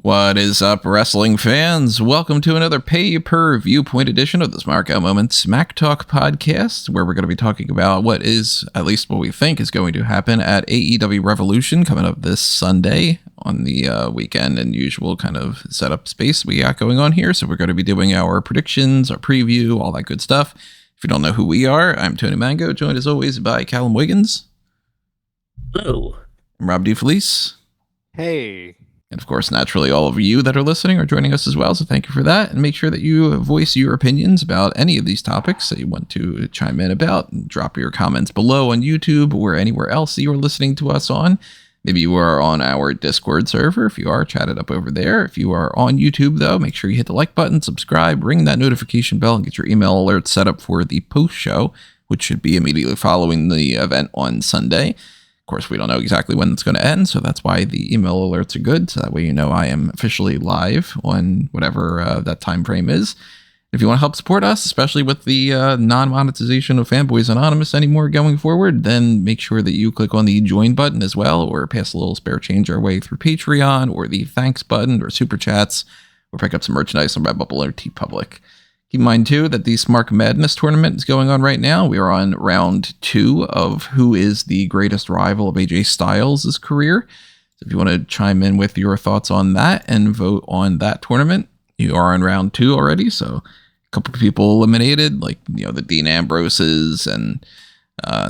What is up, wrestling fans? Welcome to another Pay-Per-Viewpoint edition of the Smark Moment Smack Talk podcast, where we're going to be talking about what is, at least what we think is going to happen at AEW Revolution coming up this Sunday on the weekend and usual kind of setup space we got going on here. So we're going to be doing our predictions, our preview, all that good stuff. If you don't know who we are, I'm Tony Mango, joined as always by Callum Wiggins. Hello. I'm Rob DeFelice. Hey. And of course, naturally, all of you that are listening are joining us as well. So thank you for that. And make sure that you voice your opinions about any of these topics that you want to chime in about. And drop your comments below on YouTube or anywhere else that you are listening to us on. Maybe you are on our Discord server. If you are, chat it up over there. If you are on YouTube, though, make sure you hit the like button, subscribe, ring that notification bell, and get your email alerts set up for the post show, which should be immediately following the event on Sunday. Of course, we don't know exactly when it's going to end, so that's why the email alerts are good. So that way you know I am officially live on whatever that time frame is. If you want to help support us, especially with the non-monetization of Fanboys Anonymous anymore going forward, then make sure that you click on the join button as well, or pass a little spare change our way through Patreon, or the thanks button, or super chats, or pick up some merchandise on Redbubble or TeePublic. Keep in mind, too, that the Smark Madness tournament is going on right now. We are on round 2 of who is the greatest rival of AJ Styles' career. So if you want to chime in with your thoughts on that and vote on that tournament, you are in round 2 already. So a couple of people eliminated, like, the Dean Ambroses and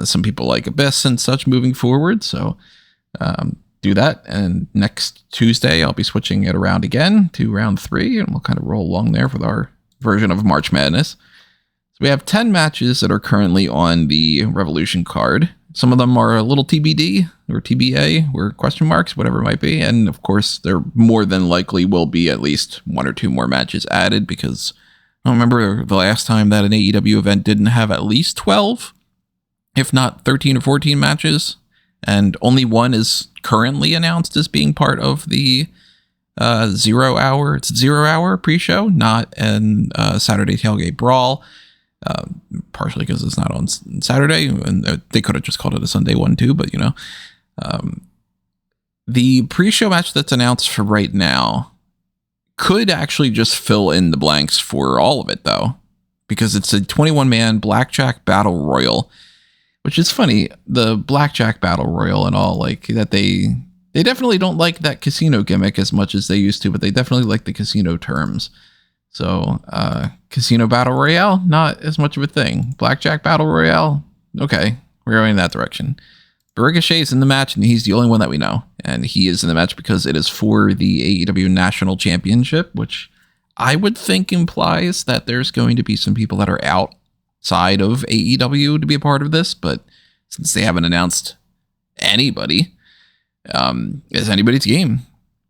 some people like Abyss and such moving forward. So do that. And next Tuesday, I'll be switching it around again to round 3, and we'll kind of roll along there with our version of March Madness. So we have 10 matches that are currently on the Revolution card. Some of them are a little TBD or TBA or question marks, whatever it might be. And of course, there more than likely will be at least 1 or 2 more matches added, because I don't remember the last time that an AEW event didn't have at least 12, if not 13 or 14 matches. And only one is currently announced as being part of the 0 hour. It's 0 hour pre-show, not an Saturday Tailgate Brawl, partially because it's not on Saturday, and they could have just called it a Sunday one too, but the pre-show match that's announced for right now could actually just fill in the blanks for all of it, though, because it's a 21-man Blackjack Battle Royal, which is funny. The Blackjack Battle Royal and all, like, that they definitely don't like that casino gimmick as much as they used to, but they definitely like the casino terms. So, Casino Battle Royale, not as much of a thing. Blackjack Battle Royale, okay, we're going in that direction. But Ricochet is in the match, and he's the only one that we know. And he is in the match because it is for the AEW National Championship, which I would think implies that there's going to be some people that are outside of AEW to be a part of this, but since they haven't announced anybody, is anybody's game.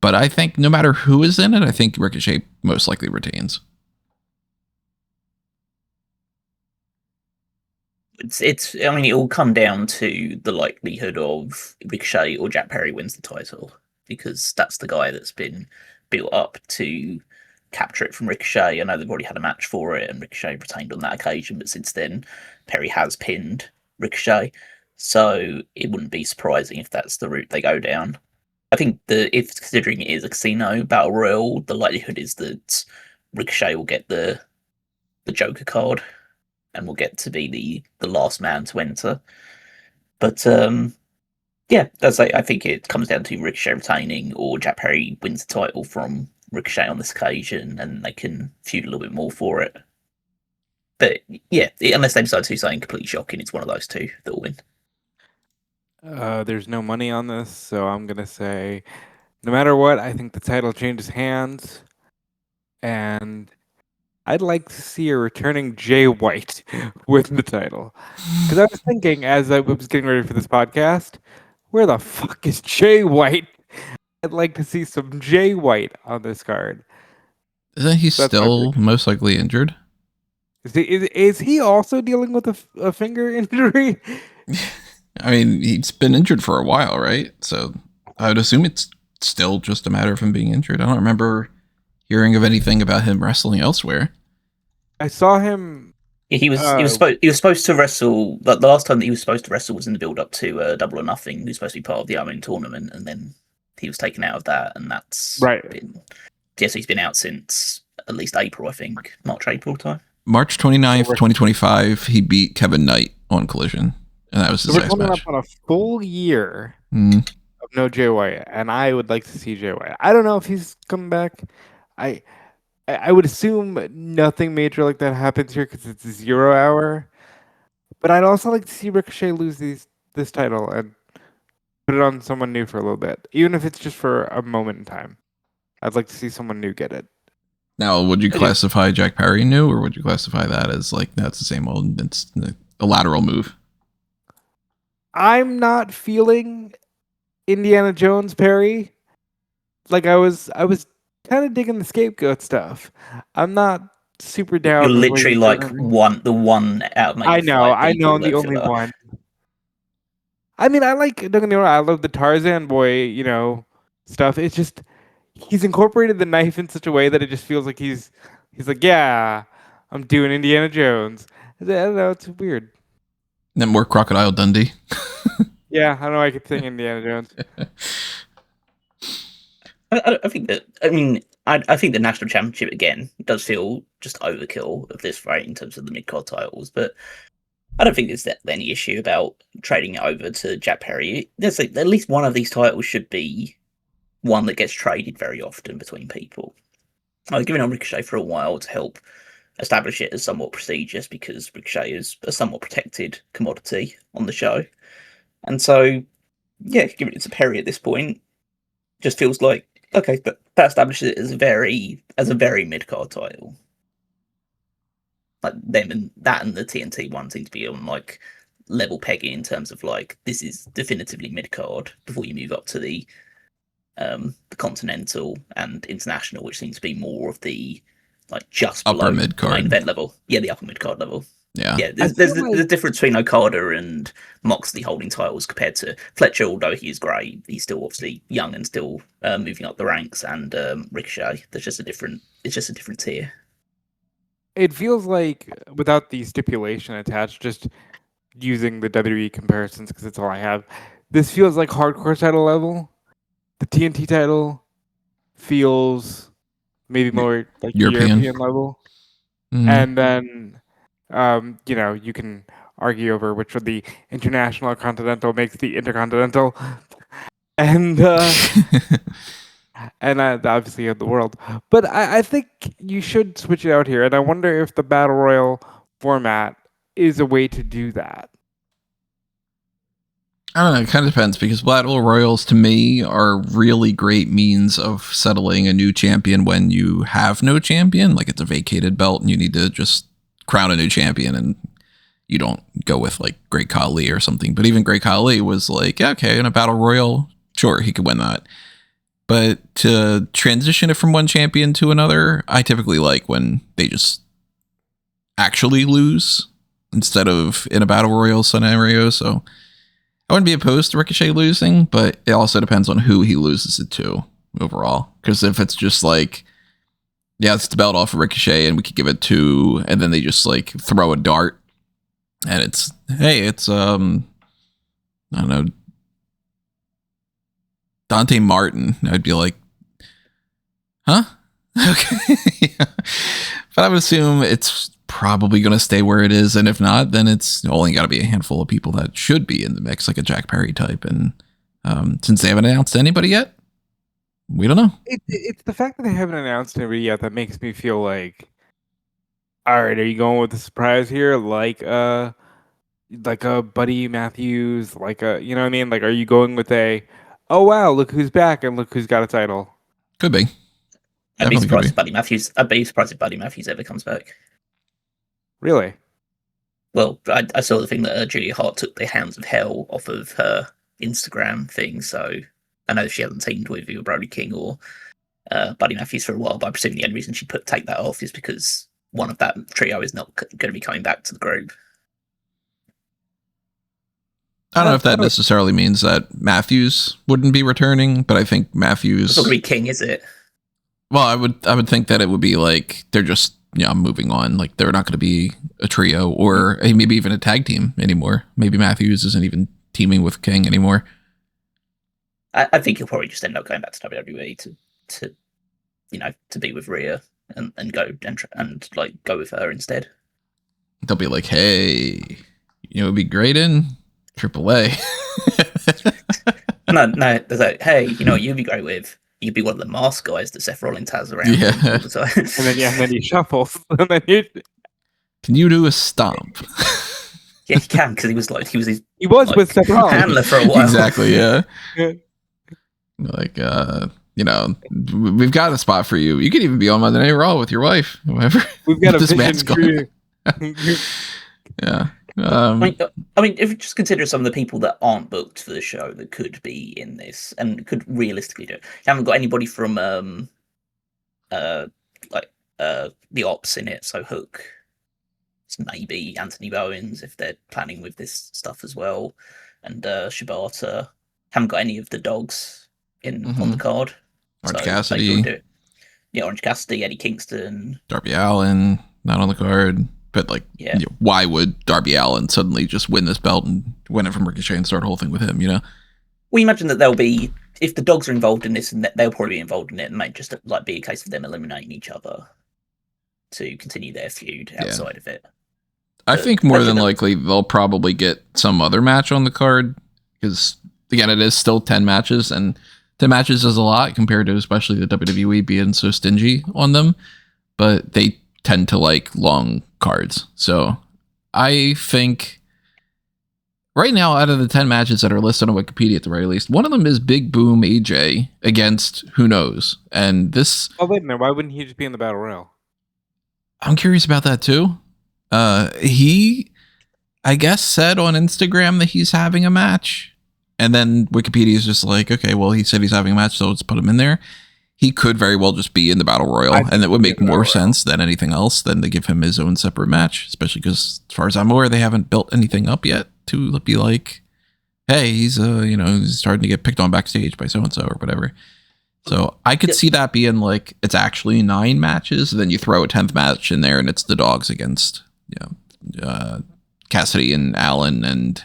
But I think no matter who is in it, I think Ricochet most likely retains. I mean, it will come down to the likelihood of Ricochet or Jack Perry wins the title, because that's the guy that's been built up to capture it from Ricochet. I know they've already had a match for it, and Ricochet retained on that occasion, but since then, Perry has pinned Ricochet. So it wouldn't be surprising if that's the route they go down. I think if considering it is a casino battle royal, the likelihood is that Ricochet will get the Joker card and will get to be the last man to enter. But yeah, I think it comes down to Ricochet retaining, or Jack Perry wins the title from Ricochet on this occasion, and they can feud a little bit more for it. But yeah, unless they decide to do something completely shocking, it's one of those two that will win. There's no money on this, so I'm going to say, no matter what, I think the title changes hands. And I'd like to see a returning Jay White with the title. Because I was thinking, as I was getting ready for this podcast, where the fuck is Jay White? I'd like to see some Jay White on this card. Isn't he still most likely injured? Is he also dealing with a finger injury? I mean, he's been injured for a while, right? So I would assume it's still just a matter of him being injured. I don't remember hearing of anything about him wrestling elsewhere. I saw him Yeah, he was supposed to wrestle. The last time that he was supposed to wrestle was in the build up to Double or Nothing. He was supposed to be part of the Armin tournament, and then he was taken out of that, and that's Right. been. Yeah, so he's been out since at least April, I think, March, April time. March 29th, 2025, he beat Kevin Knight on Collision, and that was his we're last coming match. up on a full year Mm. of no Jay White, and I would like to see Jay White. I don't know if he's coming back. I would assume nothing major like that happens here because it's a 0 hour. But I'd also like to see Ricochet lose this title and put it on someone new for a little bit, even if it's just for a moment in time. I'd like to see someone new get it. Now, would you classify Jack Perry new, or would you classify that as like that's the same old? It's a lateral move. I'm not feeling Indiana Jones Perry. Like I was kind of digging the scapegoat stuff. I'm not super down. You're with literally what like he's doing. the one out of maybe I know, five people I'm the that only feel that. one. I mean, don't get me wrong, I love the Tarzan boy, stuff. It's just he's incorporated the knife in such a way that it just feels like he's like, yeah, I'm doing Indiana Jones. I don't know, it's weird. And then more Crocodile Dundee. Yeah, I don't know. I keep saying Indiana Jones. I think that. I mean, I think the national championship again does feel just overkill of this fight in terms of the mid card titles, but I don't think there's any issue about trading it over to Jack Perry. There's at least one of these titles should be one that gets traded very often between people. I was giving on Ricochet for a while to help establish it as somewhat prestigious because Ricochet is a somewhat protected commodity on the show. And so, yeah, giving it to Perry at this point just feels like, okay, but that establishes it as a very mid card title. Like them and the TNT one seem to be on like level pegging in terms of like this is definitively mid card before you move up to the Continental and International, which seems to be more of the like just upper below mid card main event level. Yeah, the upper mid card level. Yeah. There's the difference between Okada and Moxley holding titles compared to Fletcher. Although he is great, he's still obviously young and still moving up the ranks. And Ricochet, it's just a different tier. It feels like without the stipulation attached, just using the WWE comparisons because it's all I have. This feels like hardcore title level. The TNT title feels maybe more like European level. Mm-hmm. And then, you can argue over which of the international or continental makes the intercontinental. And and obviously of the world. But I think you should switch it out here. And I wonder if the Battle Royal format is a way to do that. I don't know. It kind of depends because Battle Royals to me are really great means of settling a new champion when you have no champion. Like it's a vacated belt and you need to just crown a new champion and you don't go with like Great Khali or something. But even Great Khali was like, yeah, okay, in a Battle Royal, sure, he could win that. But to transition it from one champion to another, I typically like when they just actually lose instead of in a Battle Royal scenario. So I wouldn't be opposed to Ricochet losing, but it also depends on who he loses it to overall. Because if it's just like, yeah, it's the belt off of Ricochet and we could give it to, and then they just like throw a dart and it's, hey, it's, I don't know, Dante Martin, I'd be like, huh? Okay. Yeah. But I would assume it's probably going to stay where it is. And if not, then it's only got to be a handful of people that should be in the mix, like a Jack Perry type. And since they haven't announced anybody yet, we don't know. It's the fact that they haven't announced anybody yet that makes me feel like, all right, are you going with the surprise here? Like a Buddy Matthews, like a, you know what I mean? Like, are you going with a, oh wow, look who's back and look who's got a title? Could be. I'd be surprised if Buddy Matthews ever comes back. Really? Well, I saw the thing that Julia Hart took the Hounds of Hell off of her Instagram thing, so I know she hasn't teamed with either Brody King or Buddy Matthews for a while, but I presume the only reason she take that off is because one of that trio is not going to be coming back to the group. I don't know if that necessarily means that Matthews wouldn't be returning, but I think Matthews... It's not going to be King, is it? Well, I would think that it would be like they're just I'm moving on. Like, they're not going to be a trio or maybe even a tag team anymore. Maybe Matthews isn't even teaming with King anymore. I think he'll probably just end up going back to WWE to be with Rhea and go and like go with her instead. They'll be like, hey, it'd be great in AAA. no, they're like, hey, you'd be great with. You'd be one of the mask guys that Seth Rollins has around all the time. and then he shuffles. And then Can you do a stomp? Yeah, he can, because he was with Seth Rollins handler for a while. Exactly, yeah. Like, we've got a spot for you. You could even be on Monday Night Raw with your wife, whoever. We've got a vision for you. Yeah. I mean, if you just consider some of the people that aren't booked for the show that could be in this and could realistically do it, you haven't got anybody from the ops in it. So Hook, it's maybe Anthony Bowens if they're planning with this stuff as well, and Shibata. Haven't got any of the dogs on the card. Orange Cassidy, Orange Cassidy, Eddie Kingston, Darby Allin, not on the card. But why would Darby Allin suddenly just win this belt and win it from Ricochet and start a whole thing with him? We imagine that there'll be, if the dogs are involved in this, and they'll probably be involved in it, and might just like be a case of them eliminating each other to continue their feud outside of it. I think more than likely they'll probably get some other match on the card because again, it is still 10 matches, and 10 matches is a lot compared to especially the WWE being so stingy on them. But they tend to like long cards. So I think right now, out of the 10 matches that are listed on Wikipedia at the very least, one of them is Big Boom AJ against who knows. And this... Oh, wait a minute. Why wouldn't he just be in the Battle Royal? I'm curious about that too. He, I guess, said on Instagram that he's having a match. And then Wikipedia is just like, okay, well, he said he's having a match, so let's put him in there. He could very well just be in the Battle Royal, and it would make more sense than anything else than to give him his own separate match, especially because, as far as I'm aware, they haven't built anything up yet to be like, hey, he's he's starting to get picked on backstage by so-and-so or whatever. So I could see that being like, it's actually 9 matches, and then you throw a 10th match in there, and it's the dogs against Cassidy and Allen and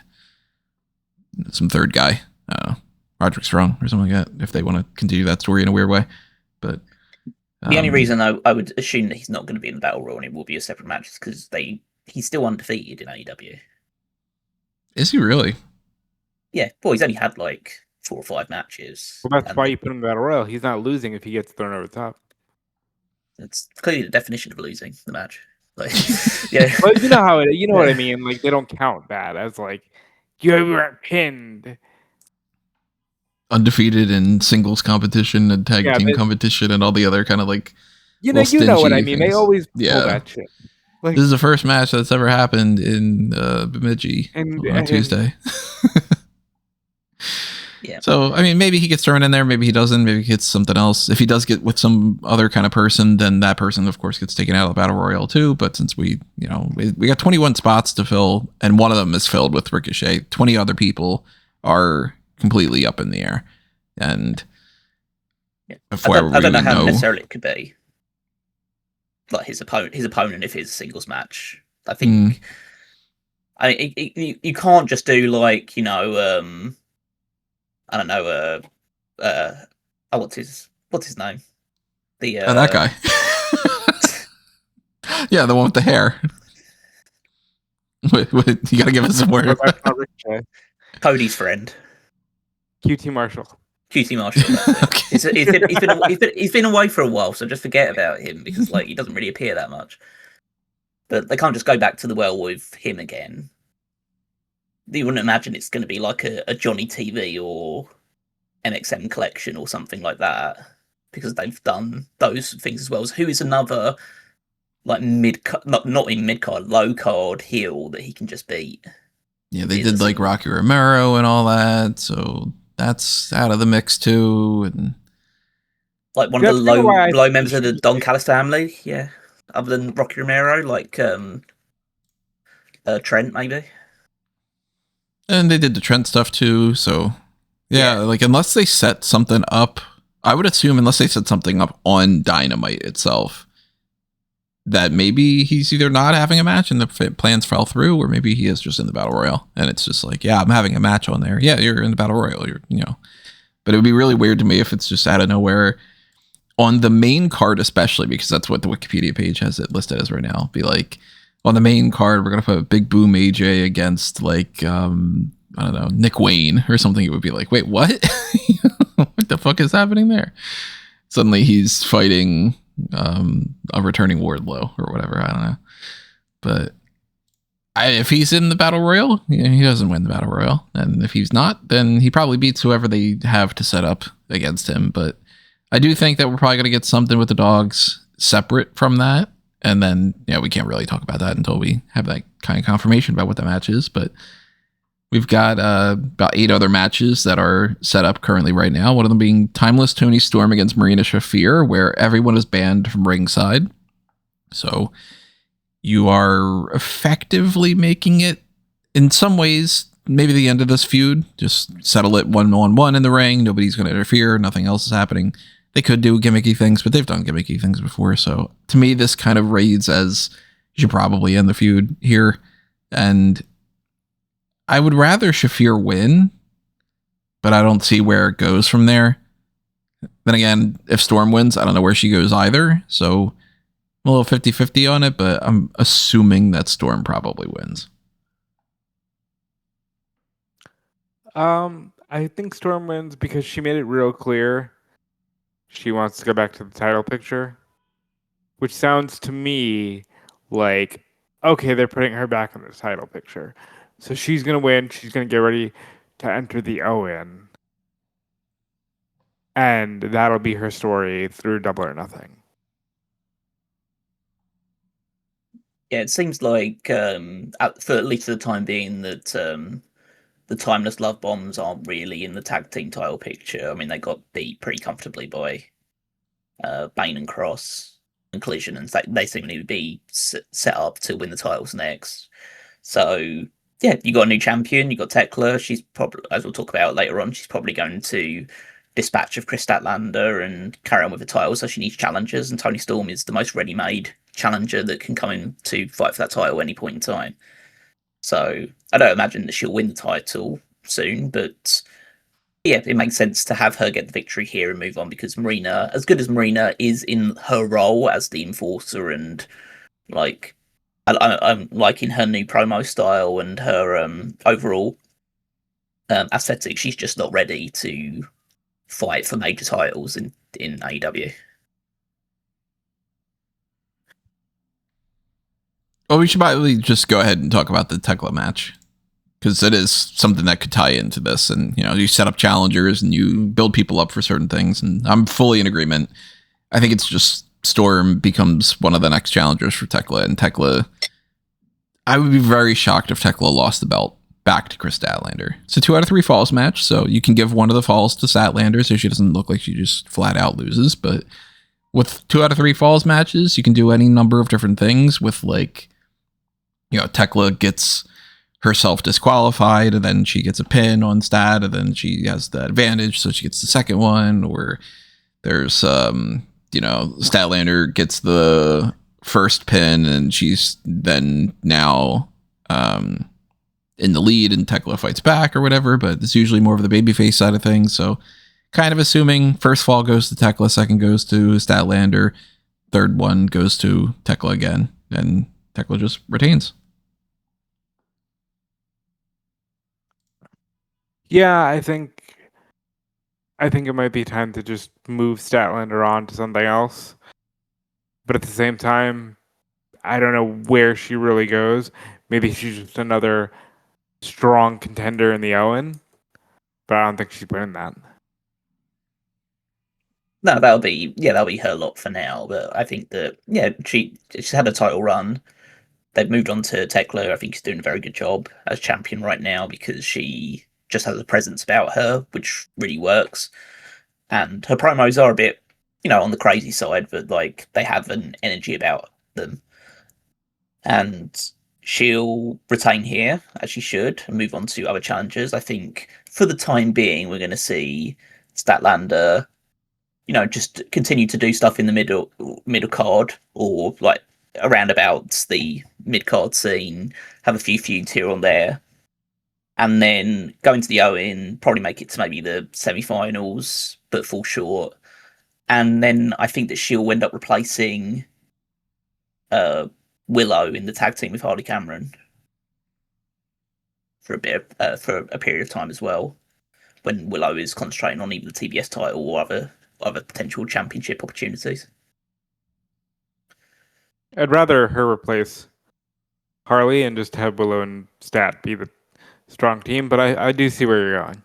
some third guy. I don't know. Roderick Strong or something like that, if they want to continue that story in a weird way. But the only reason I would assume that he's not going to be in the Battle Royal and it will be a separate match is because he's still undefeated in AEW. Is he really? Yeah, well, he's only had like 4 or 5 matches. Well, that's why you put him in the Battle Royal. He's not losing if he gets thrown over the top. That's clearly the definition of losing the match. Like, yeah. Well, you know how you know what I mean. Like, they don't count that as like you were pinned. Undefeated in singles competition and tag team competition and all the other kind of like you know what I mean. Things. They always pull that shit. Like, this is the first match that's ever happened in Bemidji on Tuesday. Yeah. So I mean, maybe he gets thrown in there, maybe he doesn't, maybe he gets something else. If he does get with some other kind of person, then that person of course gets taken out of the Battle Royal too. But since we got 21 spots to fill, and one of them is filled with Ricochet, 20 other people are completely up in the air, and I don't know how necessarily it could be like his opponent if it's a singles match. I think you can't just do like I don't know what's his name, that guy. Yeah, the one with the hair. Wait, you gotta give us some word. Cody's friend. QT Marshall. Okay. He's been away for a while, so just forget about him because like he doesn't really appear that much. But they can't just go back to the well with him again. You wouldn't imagine it's going to be like a Johnny TV or NXM collection or something like that because they've done those things as well. So who is another like not in mid card, low card heel that he can just beat? Yeah, they did like Rocky Romero and all that, so that's out of the mix too. And like one of the low members of the Don Callis family, yeah. Other than Rocky Romero, like Trent maybe. And they did the Trent stuff too, so yeah, like unless they set something up, I would assume unless they set something up on Dynamite itself, that maybe he's either not having a match and the plans fell through, or maybe he is just in the Battle Royal and it's just like, yeah, I'm having a match on there. Yeah, you're in the Battle Royal. But it would be really weird to me if it's just out of nowhere on the main card, especially because that's what the Wikipedia page has it listed as right now. Be like, on the main card, we're going to put Big Boom AJ against like, I don't know, Nick Wayne or something. It would be like, wait, what? What the fuck is happening there? Suddenly he's fighting a returning Wardlow or whatever. I don't know. But if he's in the Battle Royal, he doesn't win the Battle Royal. And if he's not, then he probably beats whoever they have to set up against him. But I do think that we're probably going to get something with the dogs separate from that. And then, we can't really talk about that until we have that kind of confirmation about what the match is. But we've got about 8 other matches that are set up currently right now. One of them being Timeless Tony Storm against Marina Shafir, where everyone is banned from ringside. So you are effectively making it, in some ways, maybe the end of this feud. Just settle it 1-on-1 in the ring. Nobody's going to interfere. Nothing else is happening. They could do gimmicky things, but they've done gimmicky things before. So to me, this kind of reads as you should probably end the feud here. And I would rather Shafir win, but I don't see where it goes from there. Then again, if Storm wins, I don't know where she goes either. So I'm a little 50-50 on it, but I'm assuming that Storm probably wins. I think Storm wins because she made it real clear she wants to go back to the title picture, which sounds to me like, okay, they're putting her back in the title picture. So she's going to win. She's going to get ready to enter the Owen. And that'll be her story through Double or Nothing. Yeah, it seems like, for at least for the time being, that the Timeless Love Bombs aren't really in the tag team title picture. I mean, they got beat pretty comfortably by Bane and Cross and Collision, and they seem to be set up to win the titles next. So, yeah, you got a new champion. You got Thekla. She's probably, as we'll talk about later on, she's probably going to dispatch of Kris Statlander and carry on with the title. So she needs challengers, and Toni Storm is the most ready-made challenger that can come in to fight for that title at any point in time. So I don't imagine that she'll win the title soon, but yeah, it makes sense to have her get the victory here and move on, because Marina, as good as Marina is in her role as the enforcer, and like I'm liking her new promo style and her overall aesthetic, she's just not ready to fight for major titles in AEW. Well, we should probably just go ahead and talk about the Thekla match, because it is something that could tie into this. And, you set up challengers and you build people up for certain things. And I'm fully in agreement. I think it's just Storm becomes one of the next challengers for Thekla. And Thekla, I would be very shocked if Thekla lost the belt back to Kris Statlander. It's a 2 out of 3 falls match, so you can give one of the falls to Statlander so she doesn't look like she just flat out loses. But with 2 out of 3 falls matches, you can do any number of different things with, like, Thekla gets herself disqualified, and then she gets a pin on Stat, and then she has the advantage, so she gets the second one. Or there's, Statlander gets the first pin, and she's then now in the lead, and Thekla fights back or whatever. But it's usually more of the babyface side of things. So kind of assuming first fall goes to Thekla, second goes to Statlander, third one goes to Thekla again, and Thekla just retains. Yeah, I think it might be time to just move Statlander on to something else. But at the same time, I don't know where she really goes. Maybe she's just another strong contender in the Owen, but I don't think she's winning that. No, that'll be her lot for now. But I think that she's had a title run. They've moved on to Thekla. I think she's doing a very good job as champion right now, because she just has a presence about her which really works, and her promos are a bit, on the crazy side, but like they have an energy about them, and she'll retain here as she should and move on to other challengers. I think for the time being we're going to see Statlander, just continue to do stuff in the middle card, or like around about the mid-card scene, have a few feuds here and there, and then go into the Owen, probably make it to maybe the semi-finals, but fall short. And then I think that she'll end up replacing Willow in the tag team with Harley Cameron for a period of time as well, when Willow is concentrating on either the TBS title or other potential championship opportunities. I'd rather her replace Harley and just have Willow and Stat be the strong team, but I do see where you're going.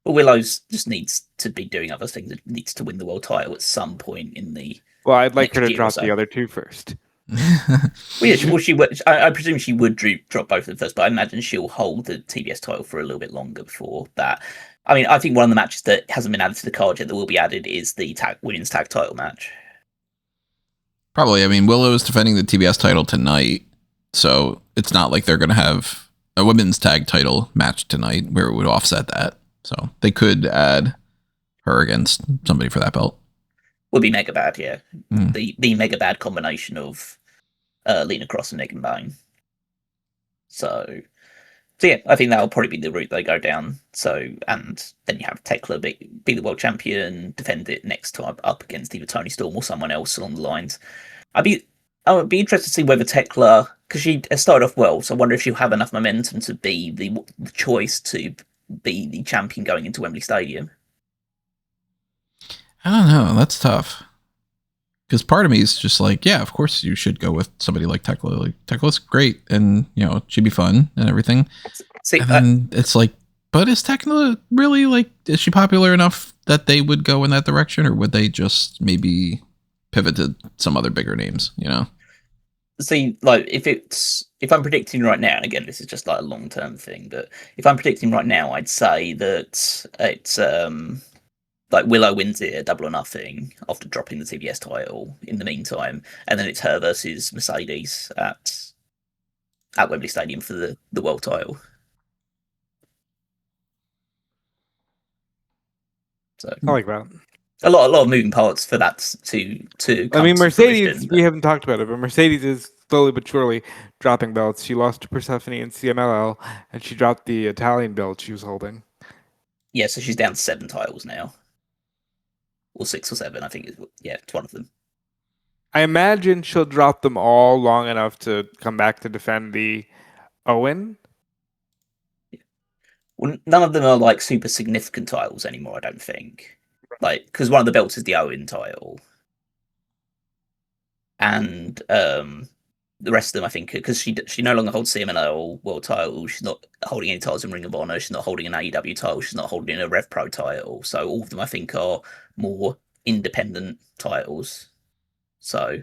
Well, Willow's just needs to be doing other things. It needs to win the world title at some point in the. Well, I'd like her to year or drop so. the other two first. Well, yeah, she would. I presume she would drop both of them first, but I imagine she'll hold the TBS title for a little bit longer before that. I mean, I think one of the matches that hasn't been added to the card yet that will be added is the women's tag title match. Probably. I mean, Willow's defending the TBS title tonight, so it's not like they're going to have a women's tag title match tonight where it would offset that. So they could add her against somebody for that belt. Would be mega bad, yeah. The mega bad combination of Lena Cross and Megan Bayne. So yeah, I think that'll probably be the route they go down. So, and then you have Thekla be the world champion, defend it next time up against either Toni Storm or someone else along the lines. I would be interested to see whether Thekla, because she has started off well, so I wonder if she'll have enough momentum to be the choice to be the champion going into Wembley Stadium. I don't know. That's tough. Because part of me is just like, yeah, of course you should go with somebody like Thekla. Like, Tekla's great, and she'd be fun and everything. See, and then it's like, but is Thekla really like? Is she popular enough that they would go in that direction, or would they just maybe pivot to some other bigger names? See, like if I'm predicting right now, and again, this is just like a long term thing, but if I'm predicting right now, I'd say that it's like Willow wins it at Double or Nothing after dropping the TBS title in the meantime, and then it's her versus Mercedes at Wembley Stadium for the world title. So I like that. a lot of moving parts for that to. I mean, come to Mercedes. fruition, We haven't talked about it, but Mercedes is slowly but surely dropping belts. She lost to Persephone in CMLL, and she dropped the Italian belt she was holding. Yeah, so she's down to 7 titles now. Or 6 or 7, I think. It's one of them. I imagine she'll drop them all long enough to come back to defend the Owen. Well, none of them are like super significant titles anymore, I don't think. Like, because one of the belts is the Owen title. And the rest of them, I think, because she no longer holds CMLL world title, she's not holding any titles in Ring of Honor, she's not holding an AEW title, she's not holding a Rev Pro title. So all of them, I think, are more independent titles. So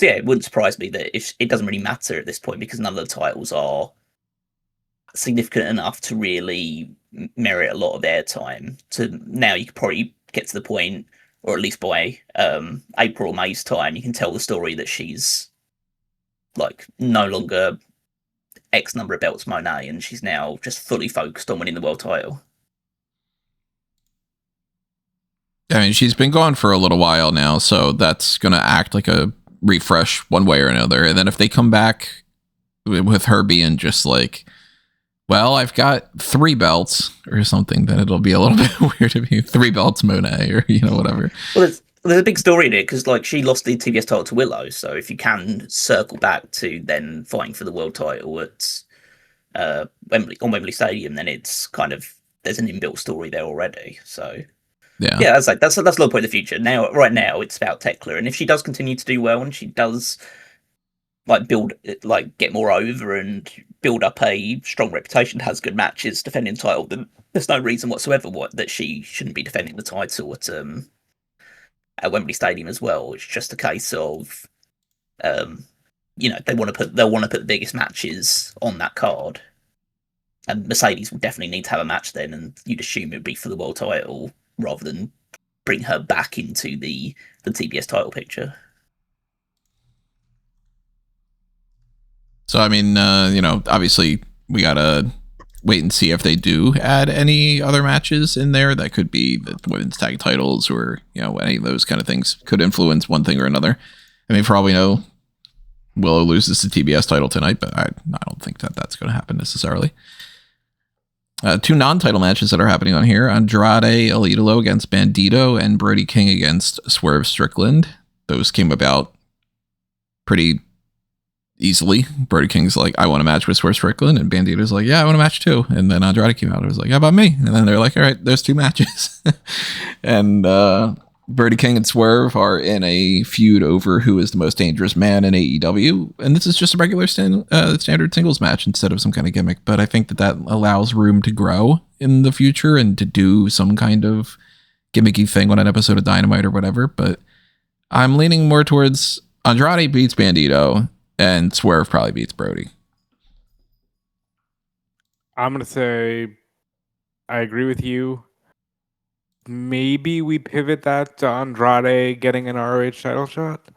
yeah, it wouldn't surprise me that if it doesn't really matter at this point because none of the titles are significant enough to really merit a lot of airtime. To now, you could probably get to the point, or at least by April or May's time, you can tell the story that she's like no longer X number of belts Monet, and she's now just fully focused on winning the world title. I mean, she's been gone for a little while now, so that's going to act like a refresh one way or another. And then if they come back with her being just like, well, I've got 3 belts or something, then it'll be a little bit weird to be 3 belts Monet or, whatever. Well, there's a big story in it because like she lost the TBS title to Willow, so if you can circle back to then fighting for the world title at Wembley Stadium, then it's kind of there's an inbuilt story there already. So yeah, that's a lot of point in the future. Now, right now, it's about Thekla, and if she does continue to do well and she does get more over and build up a strong reputation, has good matches, defending the title, then there's no reason whatsoever that she shouldn't be defending the title at Wembley Stadium as well. It's just a case of they'll want to put the biggest matches on that card, and Mercedes will definitely need to have a match then, and you'd assume it'd be for the world title rather than bring her back into the TBS title picture. So, I mean, obviously we got to wait and see if they do add any other matches in there. That could be the women's tag titles or, any of those kind of things could influence one thing or another. I mean, for all we know, Willow loses the TBS title tonight, but I don't think that's going to happen necessarily. 2 non-title matches that are happening on here. Andrade El Ídolo against Bandido and Brody King against Swerve Strickland. Those came about pretty easily. Brody King's like, I want a match with Swerve Strickland, and Bandido's like, yeah, I want a match too. And then Andrade came out and was like, how about me? And then they're like, all right, there's 2 matches. And Brody King and Swerve are in a feud over who is the most dangerous man in AEW. And this is just a regular standard singles match instead of some kind of gimmick. But I think that allows room to grow in the future and to do some kind of gimmicky thing on an episode of Dynamite or whatever. But I'm leaning more towards Andrade beats Bandido and Swerve probably beats Brody. I'm going to say I agree with you. Maybe we pivot that to Andrade getting an ROH title shot.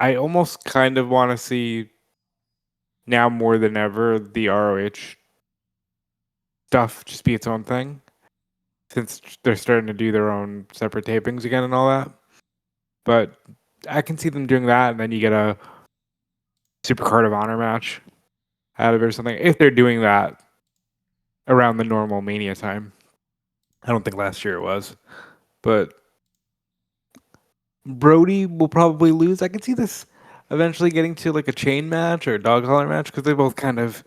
I almost kind of want to see now more than ever the ROH stuff just be its own thing, since they're starting to do their own separate tapings again and all that. But I can see them doing that, and then you get a Super Card of Honor match out of it or something, if they're doing that around the normal Mania time. I don't think last year it was, but Brody will probably lose. I can see this eventually getting to like a chain match or a dog collar match because they both kind of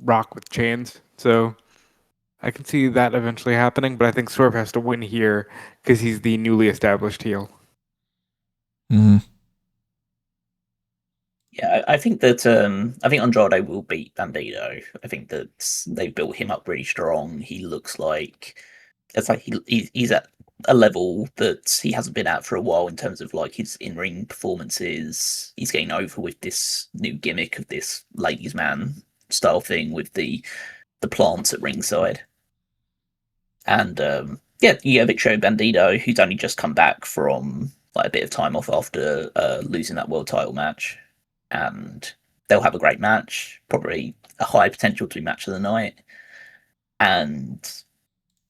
rock with chains. So I can see that eventually happening, but I think Swerve has to win here because he's the newly established heel. Mm-hmm. Yeah, I think that I think Andrade will beat Bandido. I think that they built him up really strong. He looks like it's like he's at a level that he hasn't been at for a while in terms of like his in-ring performances. He's getting over with this new gimmick of this ladies' man style thing with the plants at ringside. And yeah, you get Victorio Bandido, who's only just come back from like a bit of time off after losing that world title match. And they'll have a great match, probably a high potential to be match of the night. And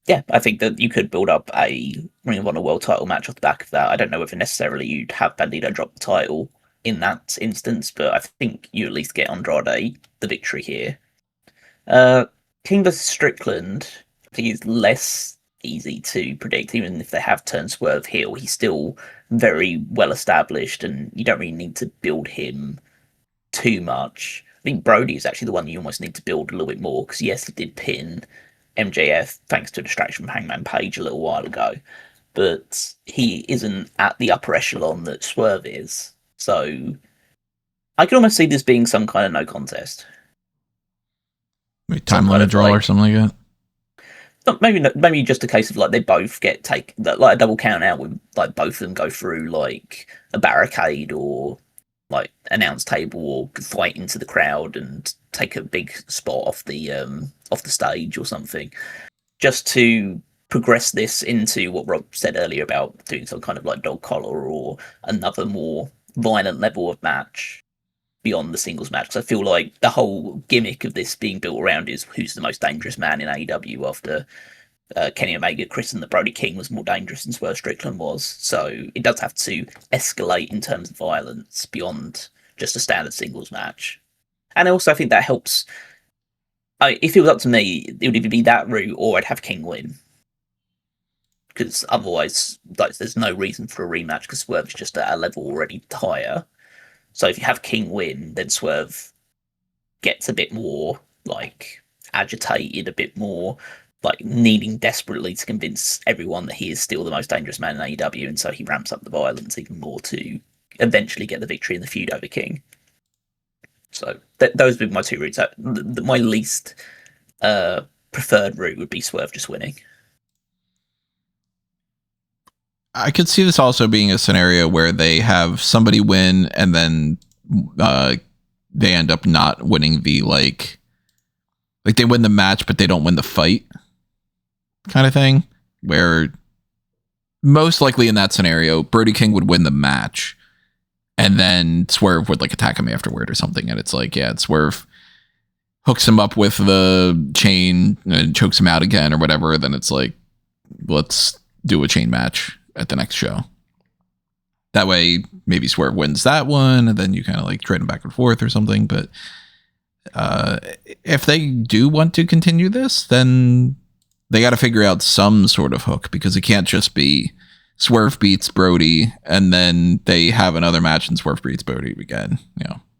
yeah, I think that you could build up a Ring of Honor world title match off the back of that. I don't know whether necessarily you'd have Bandido drop the title in that instance, but I think you at least get Andrade the victory here. King vs Strickland, I think is less easy to predict. Even if they have turned Swerve heel, he's still very well established, and you don't really need to build him too much. I think Brody is actually the one you almost need to build a little bit more, because yes, he did pin MJF thanks to a distraction from Hangman Page a little while ago, but he isn't at the upper echelon that Swerve is. So I can almost see this being some kind of no contest. Maybe time limit draw or something like that. Maybe just a case of like they both get like a double count out with like both of them go through like a barricade or like announce table or fight into the crowd and take a big spot off the stage or something, just to progress this into what Rob said earlier about doing some kind of like dog collar or another more violent level of match beyond the singles match. Because I feel like the whole gimmick of this being built around is who's the most dangerous man in AEW after Kenny Omega, Kris, and the Brody King was more dangerous than Swerve Strickland was. So it does have to escalate in terms of violence beyond just a standard singles match. And also I think that helps. If it was up to me, it would either be that route or I'd have King win. Because otherwise, like, there's no reason for a rematch because Swerve's just at a level already higher. So if you have King win, then Swerve gets a bit more like agitated, a bit more like needing desperately to convince everyone that he is still the most dangerous man in AEW, and so he ramps up the violence even more to eventually get the victory in the feud over King. So those would be my 2 routes. My least preferred route would be Swerve just winning. I could see this also being a scenario where they have somebody win and then they end up not winning the like they win the match but they don't win the fight kind of thing, where most likely in that scenario Brody King would win the match and then Swerve would like attack him afterward or something, and it's like, yeah, Swerve hooks him up with the chain and chokes him out again or whatever, then it's like, let's do a chain match at the next show. That way, maybe Swerve wins that one, and then you kind of like trade them back and forth or something. But if they do want to continue this, then they got to figure out some sort of hook, because it can't just be Swerve beats Brody and then they have another match and Swerve beats Brody again.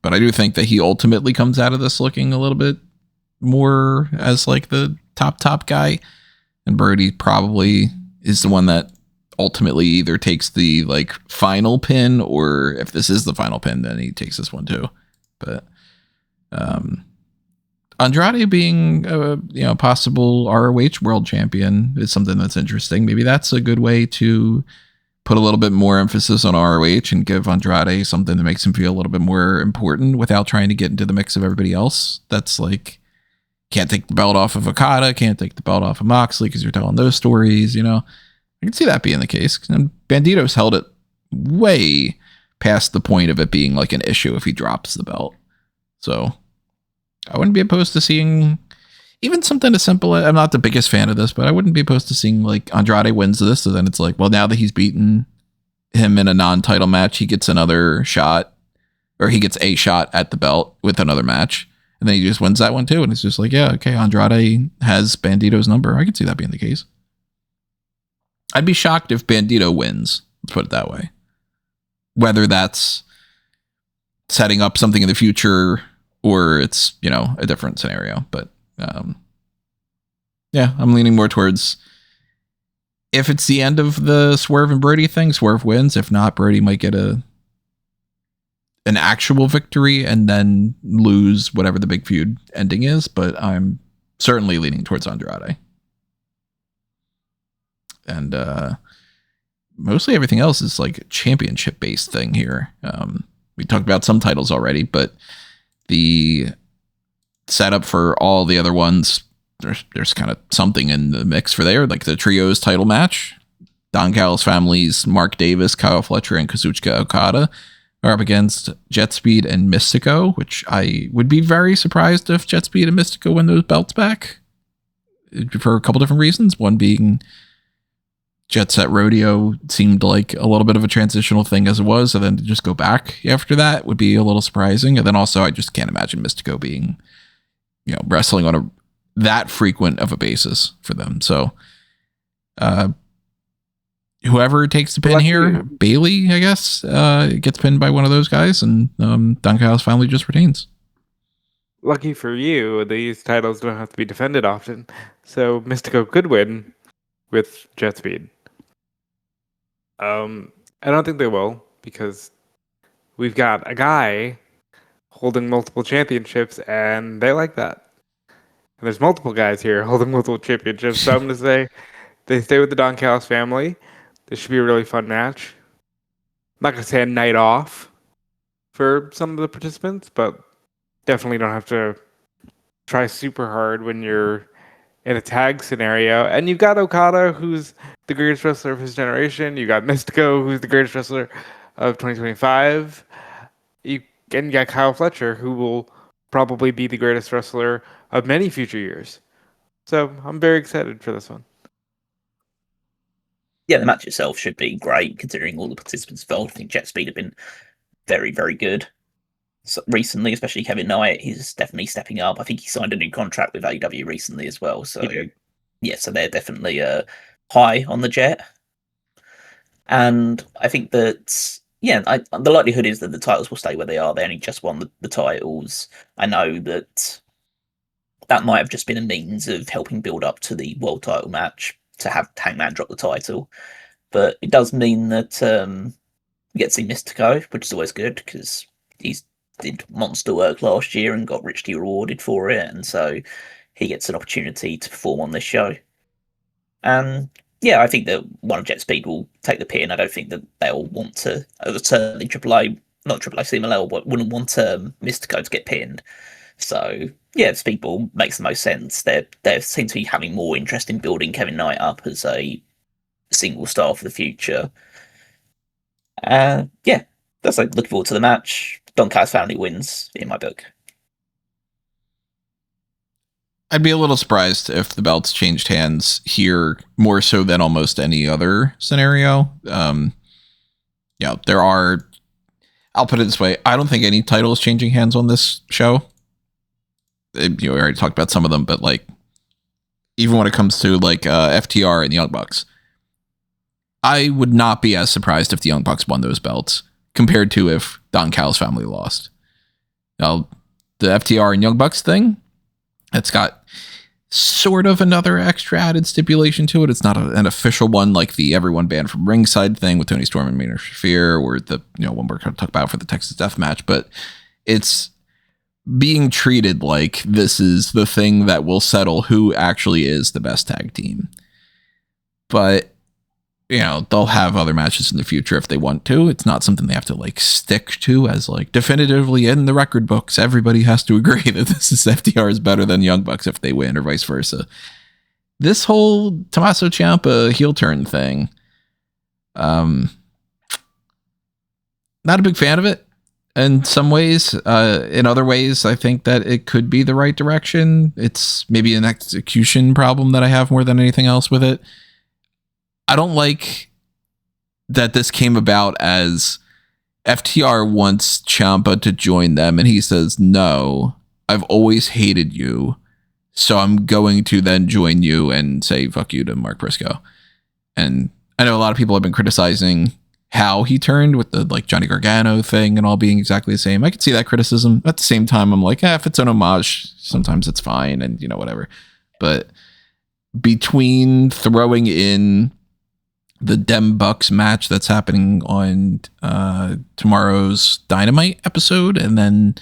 But I do think that he ultimately comes out of this looking a little bit more as like the top guy, and Brody probably is the one that ultimately either takes the like final pin, or if this is the final pin, then he takes this one too. But Andrade being a possible ROH world champion is something that's interesting. Maybe that's a good way to put a little bit more emphasis on ROH and give Andrade something that makes him feel a little bit more important without trying to get into the mix of everybody else. That's like, can't take the belt off of Okada, can't take the belt off of Moxley because you're telling those stories, I can see that being the case. And Bandido's held it way past the point of it being like an issue if he drops the belt. So I wouldn't be opposed to seeing even something as simple. I'm not the biggest fan of this, but I wouldn't be opposed to seeing like Andrade wins this. So then it's like, well, now that he's beaten him in a non-title match, he gets another shot, or he gets a shot at the belt with another match. And then he just wins that one too. And it's just like, yeah, okay, Andrade has Bandido's number. I can see that being the case. I'd be shocked if Bandido wins. Let's put it that way. Whether that's setting up something in the future or it's, a different scenario. But yeah, I'm leaning more towards, if it's the end of the Swerve and Brody thing, Swerve wins. If not, Brody might get an actual victory and then lose whatever the big feud ending is. But I'm certainly leaning towards Andrade. And mostly everything else is like a championship based thing here. We talked about some titles already, but the setup for all the other ones, there's kind of something in the mix for there, like the trios title match. Don Callis family's Mark Davis, Kyle Fletcher, and Kazuchika Okada are up against JetSpeed and Místico, which I would be very surprised if JetSpeed and Místico win those belts back for a couple different reasons. One being Jet Set Rodeo seemed like a little bit of a transitional thing as it was, and then to just go back after that would be a little surprising. And then also, I just can't imagine Místico being, wrestling on that frequent of a basis for them. So, whoever takes the pin here, Bailey, I guess, gets pinned by one of those guys, and Don Callis finally just retains. Lucky for you, these titles don't have to be defended often, so Místico could win with JetSpeed. I don't think they will, because we've got a guy holding multiple championships, and they like that. And there's multiple guys here holding multiple championships, so I'm going to say they stay with the Don Callis family. This should be a really fun match. I'm not going to say a night off for some of the participants, but definitely don't have to try super hard when you're in a tag scenario. And you've got Okada, who's the greatest wrestler of his generation. You got Místico, who's the greatest wrestler of 2025. You got Kyle Fletcher, who will probably be the greatest wrestler of many future years. So I'm very excited for this one. Yeah, the match itself should be great, considering all the participants involved. I think JetSpeed have been very, very good. So recently, especially Kevin Knight, he's definitely stepping up. I think he signed a new contract with AEW recently as well. So, yeah, so they're definitely high on the Jet. And I think that, the likelihood is that the titles will stay where they are. They only just won the titles. I know that might have just been a means of helping build up to the world title match to have Hangman drop the title. But it does mean that we get to see Místico, which is always good because he's did monster work last year and got richly rewarded for it, and so he gets an opportunity to perform on this show. And I think that one of JetSpeed will take the pin. I don't think that they'll want to, certainly AAA, not AAA CMLL, but wouldn't want Místico to get pinned. So Speedball makes the most sense. They seem to be having more interest in building Kevin Knight up as a single star for the future. That's like looking forward to the match. Don Callis family wins in my book. I'd be a little surprised if the belts changed hands here more so than almost any other scenario. there are. I'll put it this way: I don't think any title is changing hands on this show. We already talked about some of them, but like, even when it comes to like FTR and the Young Bucks, I would not be as surprised if the Young Bucks won those belts compared to if Don Callis' family lost. Now, the FTR and Young Bucks thing, it's got sort of another extra added stipulation to it. It's not an official one like the everyone banned from ringside thing with Tony Storm and Maynard Shafir, or the one we're going to talk about for the Texas Death Match, but it's being treated like this is the thing that will settle who actually is the best tag team. But they'll have other matches in the future if they want to. It's not something they have to like stick to as like definitively in the record books. Everybody has to agree that this is FTR is better than Young Bucks if they win, or vice versa. This whole Tommaso Ciampa heel turn thing, not a big fan of it in some ways. In other ways, I think that it could be the right direction. It's maybe an execution problem that I have more than anything else with it. I don't like that this came about as FTR wants Ciampa to join them, and he says, no, I've always hated you, so I'm going to then join you and say fuck you to Mark Briscoe. And I know a lot of people have been criticizing how he turned with the like Johnny Gargano thing and all being exactly the same. I could see that criticism. At the same time, I'm like, if it's an homage, sometimes it's fine, and whatever. But between throwing in the Dem Bucks match that's happening on tomorrow's Dynamite episode, and then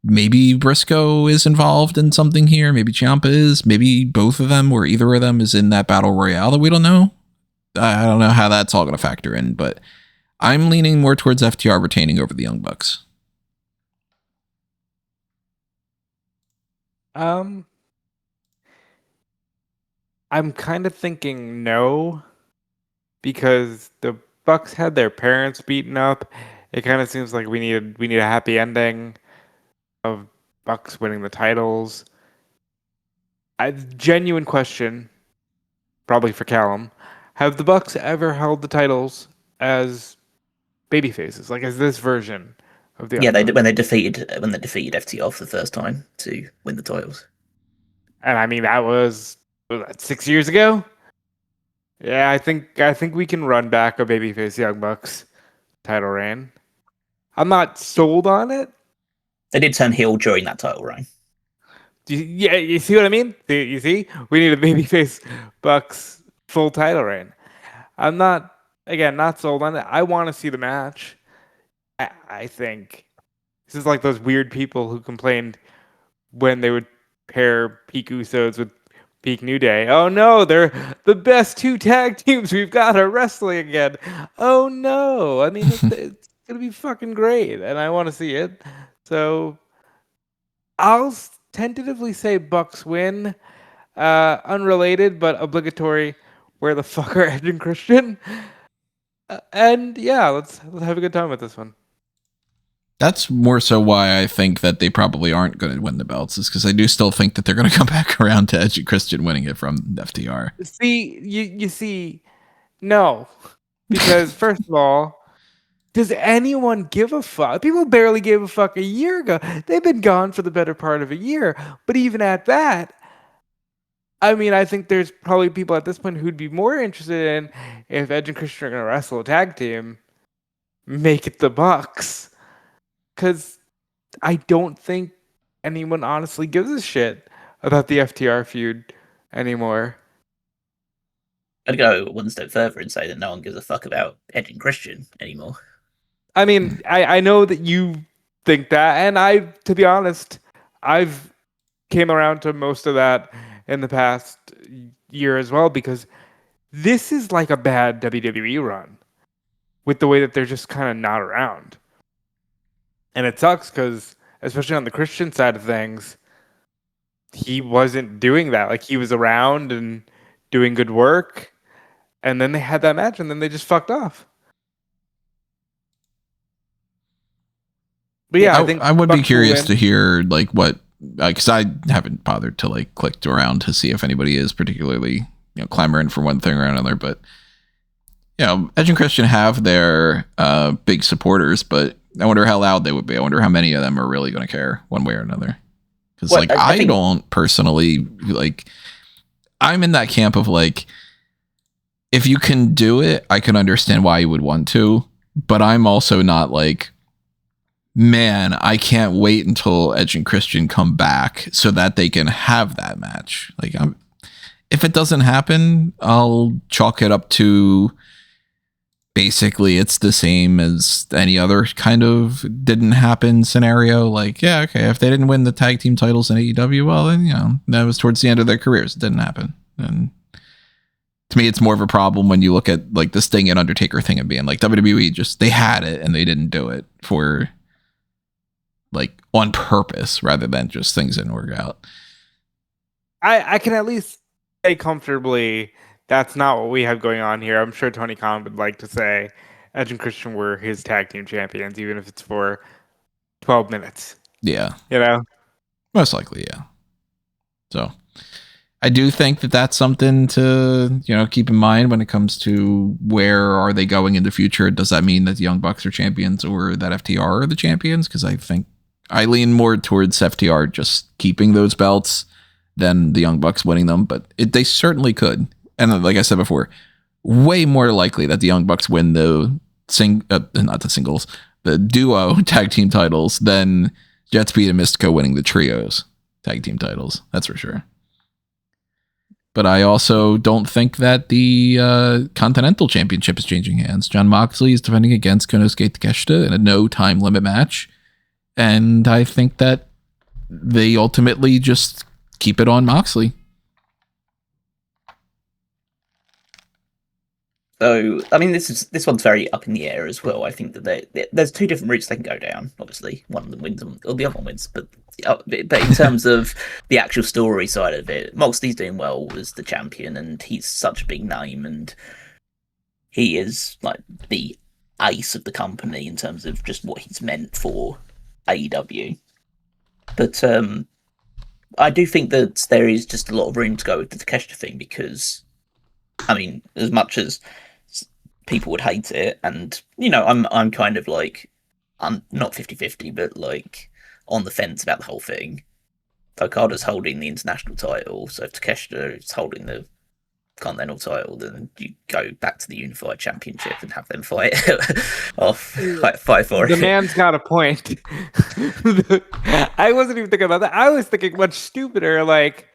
maybe Briscoe is involved in something here, maybe Ciampa is, maybe both of them or either of them is in that battle royale that we don't know. I don't know how that's all going to factor in, but I'm leaning more towards FTR retaining over the Young Bucks. I'm kind of thinking no, because the Bucks had their parents beaten up. It kind of seems like we need a happy ending of Bucks winning the titles. Genuine question, probably for Callum: have the Bucks ever held the titles as babyfaces, like as this version of the? Yeah, they did when they defeated FTR for the first time to win the titles. And I mean, that was 6 years ago. Yeah, I think we can run back a babyface Young Bucks title reign. I'm not sold on it. They did turn heel during that title reign. You see what I mean? You see? We need a babyface Bucks full title reign. I'm not sold on it. I want to see the match. I think this is like those weird people who complained when they would pair Peak Usos with Peak New Day. Oh no, they're the best two tag teams we've got are wrestling again. Oh no. I mean, it's going to be fucking great, and I want to see it. So I'll tentatively say Bucks win. Unrelated, but obligatory. Where the fuck are Edge and Christian? And yeah, let's have a good time with this one. That's more so why I think that they probably aren't going to win the belts, is because I do still think that they're going to come back around to Edge and Christian winning it from FTR. See, you see, no. Because first of all, does anyone give a fuck? People barely gave a fuck a year ago. They've been gone for the better part of a year. But even at that, I mean, I think there's probably people at this point who'd be more interested in, if Edge and Christian are going to wrestle a tag team, make it the Bucks. Because I don't think anyone honestly gives a shit about the FTR feud anymore. I'd go one step further and say that no one gives a fuck about Edge and Christian anymore. I mean, I know that you think that, and to be honest, I've came around to most of that in the past year as well, because this is like a bad WWE run with the way that they're just kind of not around. And it sucks because, especially on the Christian side of things, he wasn't doing that. Like, he was around and doing good work, and then they had that match, and then they just fucked off. But yeah, I think I would be curious to hear like what, because I haven't bothered to like click around to see if anybody is particularly clamoring for one thing or another. But Edge and Christian have their big supporters, but I wonder how loud they would be. I wonder how many of them are really going to care one way or another. Because Well, I I think- don't personally like. I'm in that camp of like, if you can do it, I can understand why you would want to. But I'm also not like, man, I can't wait until Edge and Christian come back so that they can have that match. Like, if it doesn't happen, I'll chalk it up to basically it's the same as any other kind of didn't happen scenario. Like, yeah, okay, if they didn't win the tag team titles in AEW, well, then, that was towards the end of their careers. It didn't happen. And to me, it's more of a problem when you look at like the Sting and Undertaker thing and being like, WWE just, they had it and they didn't do it for like on purpose rather than just things didn't work out. I can at least say comfortably that's not what we have going on here. I'm sure Tony Khan would like to say Edge and Christian were his tag team champions, even if it's for 12 minutes. Yeah. Most likely, yeah. So I do think that that's something to, keep in mind when it comes to where are they going in the future. Does that mean that the Young Bucks are champions or that FTR are the champions? Because I think I lean more towards FTR just keeping those belts than the Young Bucks winning them, but they certainly could. And like I said before, way more likely that the Young Bucks win the the duo tag team titles than JetSpeed and Místico winning the trios tag team titles. That's for sure. But I also don't think that the Continental Championship is changing hands. Jon Moxley is defending against Konosuke Takeshita in a no time limit match. And I think that they ultimately just keep it on Moxley. So, I mean, this one's very up in the air as well. I think that there's two different routes they can go down. Obviously, one of them wins, or the other one wins. But in terms of the actual story side of it, Moxley's doing well as the champion, and he's such a big name, and he is like the ace of the company in terms of just what he's meant for AEW. But I do think that there is just a lot of room to go with the Takeshita thing because, I mean, as much as people would hate it, and I'm kind of like, I'm not 50-50, but like on the fence about the whole thing. Okada's holding the international title, so if Takeshita is holding the Continental title, then you go back to the Unified Championship and have them fight fight for it. The man's got a point. I wasn't even thinking about that. I was thinking much stupider, like,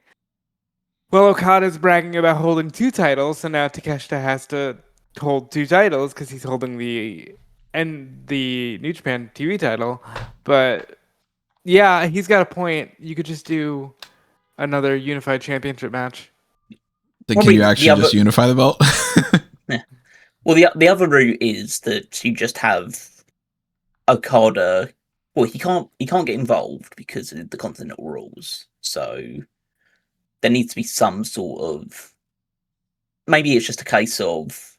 well, Okada's bragging about holding 2 titles, so now Takeshita has to hold 2 titles because he's holding the New Japan TV title. But yeah, he's got a point. You could just do another Unified Championship match. Then can you actually just unify the belt? Yeah. Well, the other route is that you just have Okada. Well, he can't get involved because of the Continental rules. So there needs to be some sort of, maybe it's just a case of,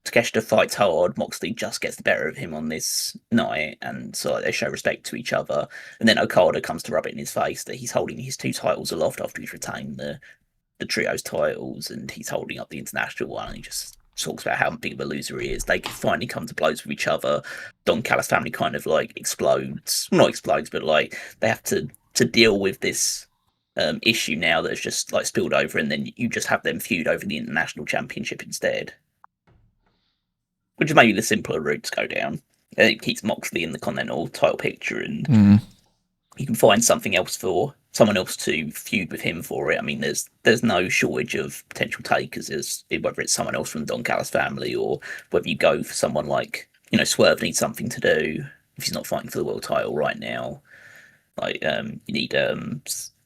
Takeshita fights hard, Moxley just gets the better of him on this night, and so they show respect to each other. And then Okada comes to rub it in his face that he's holding his 2 titles aloft after he's retained the trios titles, and he's holding up the international one, and he just talks about how big of a loser he is. They finally come to blows with each other. Don Callis family kind of like explodes. Well, not explodes, but like they have to deal with this issue now that's just like spilled over, and then you just have them feud over the international championship instead. Which is maybe the simpler route to go down. It keeps Moxley in the Continental title picture, and you can find something else for someone else to feud with him for it. I mean, there's no shortage of potential takers, whether it's someone else from the Don Callis family or whether you go for someone like, Swerve needs something to do if he's not fighting for the world title right now. Like, you need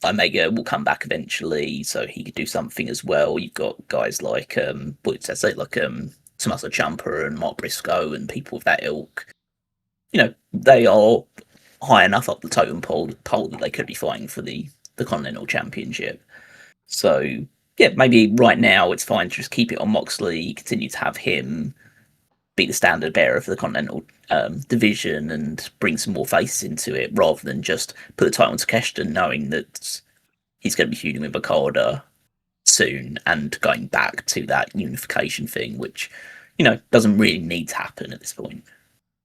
Omega will come back eventually, so he could do something as well. You've got guys like Tommaso Ciampa and Mark Briscoe and people of that ilk. They are high enough up the totem pole that they could be fighting for the Continental Championship. So, yeah, maybe right now it's fine to just keep it on Moxley, continue to have him be the standard bearer for the Continental division and bring some more faces into it, rather than just put the title on Takeshita knowing that he's going to be feuding with Okada soon and going back to that unification thing, which, doesn't really need to happen at this point.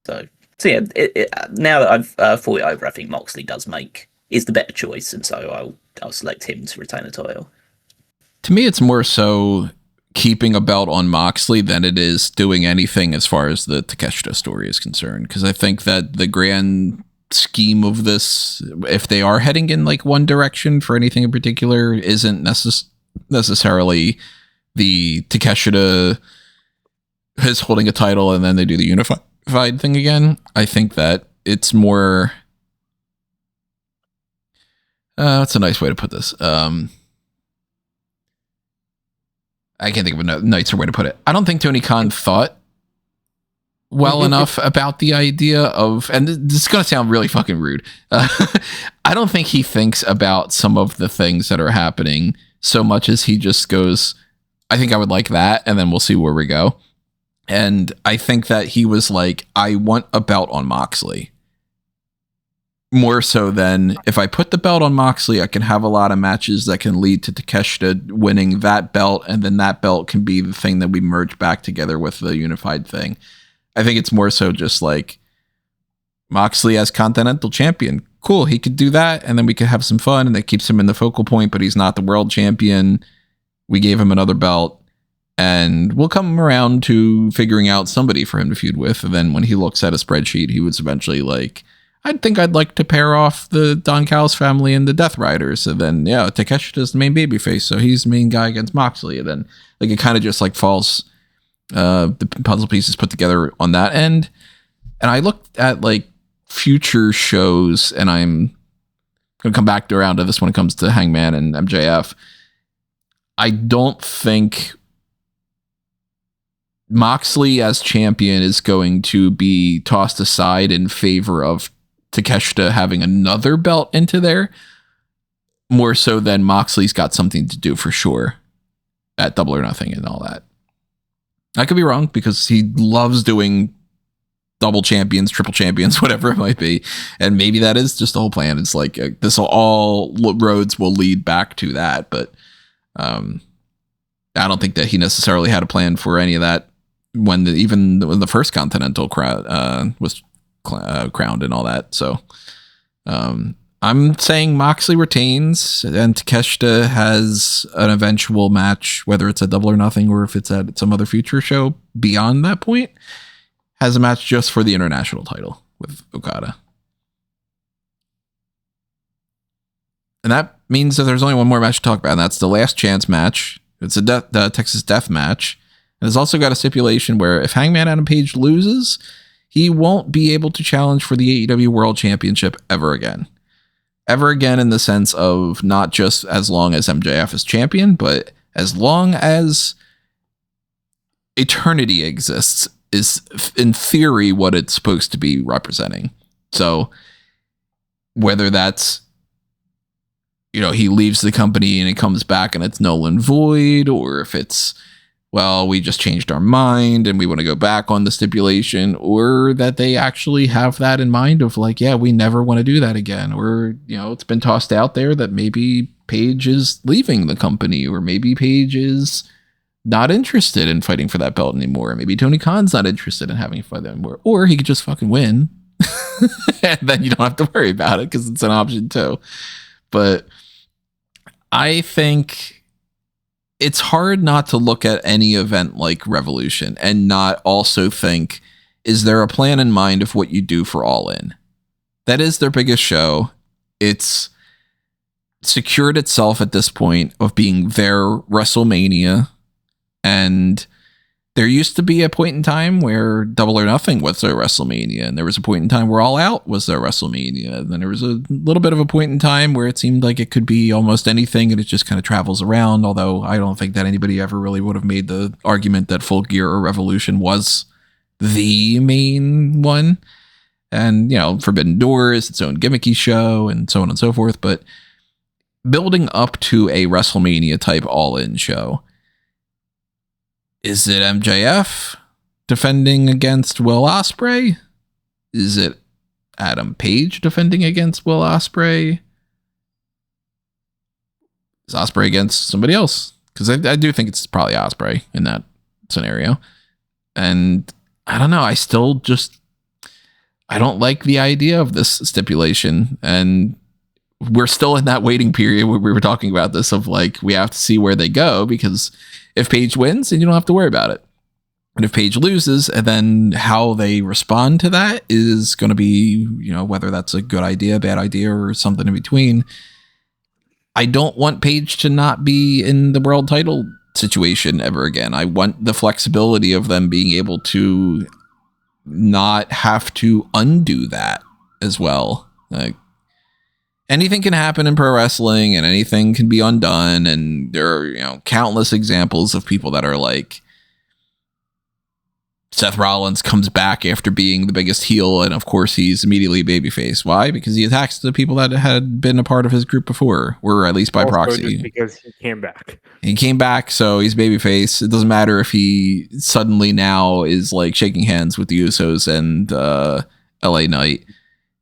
So yeah, now that I've thought it over, I think Moxley is the better choice, and so I'll select him to retain the title. To me, it's more so keeping a belt on Moxley than it is doing anything as far as the Takeshita story is concerned, because I think that the grand scheme of this, if they are heading in like one direction for anything in particular, isn't necessarily the Takeshita is holding a title and then they do the unified thing again. I think that it's more that's a nice way to put this. I can't think of a nicer way to put it. I don't think Tony Khan thought well enough about the idea of, and this is going to sound really fucking rude. I don't think he thinks about some of the things that are happening so much as he just goes, I think I would like that, and then we'll see where we go. And I think that he was like, I want a belt on Moxley. More so than if I put the belt on Moxley, I can have a lot of matches that can lead to Takeshita winning that belt, and then that belt can be the thing that we merge back together with the unified thing. I think it's more so just like Moxley as Continental champion. Cool, he could do that, and then we could have some fun, and that keeps him in the focal point, but he's not the world champion. We gave him another belt, and we'll come around to figuring out somebody for him to feud with. And then when he looks at a spreadsheet, he was eventually like, I think I'd like to pair off the Don Callis family and the Death Riders. And then, yeah, Takeshita's the main babyface, so he's the main guy against Moxley. And then, like, it kind of just like falls, the puzzle pieces put together on that end. And I looked at like future shows, and I'm going to come back around to this when it comes to Hangman and MJF. I don't think Moxley as champion is going to be tossed aside in favor of Takeshita having another belt into there, more so than Moxley's got something to do for sure at Double or Nothing and all that. I could be wrong, because he loves doing double champions, triple champions, whatever it might be. And maybe that is just the whole plan. It's like all roads will lead back to that. But I don't think that he necessarily had a plan for any of that when even the first Continental crowd was crowned and all that. So I'm saying Moxley retains, and Takeshita has an eventual match, whether it's a Double or Nothing or if it's at some other future show beyond that point, has a match just for the international title with Okada. And that means that there's only one more match to talk about, and that's the last chance match. It's the Texas Death match. And it's also got a stipulation where if Hangman Adam Page loses, he won't be able to challenge for the AEW World Championship ever again. Ever again in the sense of not just as long as MJF is champion, but as long as eternity exists is in theory what it's supposed to be representing. So whether that's, he leaves the company and it comes back and it's null and void, or if it's, well, we just changed our mind and we want to go back on the stipulation, or that they actually have that in mind of like, yeah, we never want to do that again. Or, it's been tossed out there that maybe Page is leaving the company, or maybe Page is not interested in fighting for that belt anymore. Maybe Tony Khan's not interested in having fun anymore, or he could just fucking win. And then you don't have to worry about it because it's an option too. But I think it's hard not to look at any event like Revolution and not also think, is there a plan in mind of what you do for All In? That is their biggest show. It's secured itself at this point of being their WrestleMania. And there used to be a point in time where Double or Nothing was their WrestleMania, and there was a point in time where All Out was their WrestleMania. And then there was a little bit of a point in time where it seemed like it could be almost anything, and it just kind of travels around, although I don't think that anybody ever really would have made the argument that Full Gear or Revolution was the main one. And, Forbidden Door is its own gimmicky show, and so on and so forth. But building up to a WrestleMania type All-In show, is it MJF defending against Will Ospreay? Is it Adam Page defending against Will Ospreay? Is Ospreay against somebody else? because I do think it's probably Ospreay in that scenario. And I don't know. I don't like the idea of this stipulation. And we're still in that waiting period where we were talking about this of like, we have to see where they go, because if Paige wins, then you don't have to worry about it. And if Paige loses, and then how they respond to that is going to be, whether that's a good idea, bad idea, or something in between. I don't want Paige to not be in the world title situation ever again. I want the flexibility of them being able to not have to undo that as well. Like, anything can happen in pro wrestling, and anything can be undone. And there are, countless examples of people that are like, Seth Rollins comes back after being the biggest heel, and of course he's immediately babyface. Why? Because he attacks the people that had been a part of his group before, or at least by proxy. Just because he came back. He came back, so he's babyface. It doesn't matter if he suddenly now is like shaking hands with the Usos and LA Knight.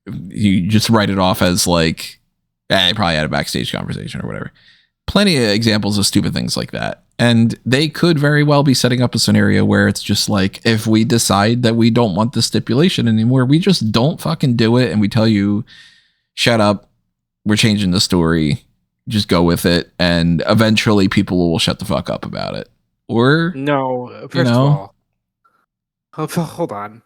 You just write it off as like, they probably had a backstage conversation or whatever. Plenty of examples of stupid things like that. And they could very well be setting up a scenario where it's just like, if we decide that we don't want the stipulation anymore, we just don't fucking do it. And we tell you, shut up, we're changing the story, just go with it. And eventually people will shut the fuck up about it. Or no, first of all, hold on.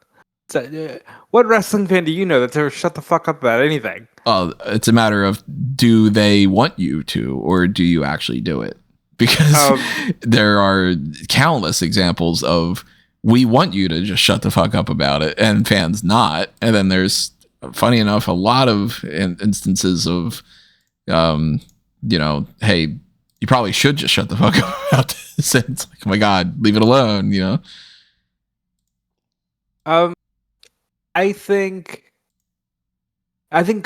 What wrestling fan do you know that's ever shut the fuck up about anything? It's a matter of, do they want you to, or do you actually do it? Because there are countless examples of, we want you to just shut the fuck up about it, and fans not. And then there's, funny enough, a lot of instances of, hey, you probably should just shut the fuck up about this. And it's like, oh my God, leave it alone, I think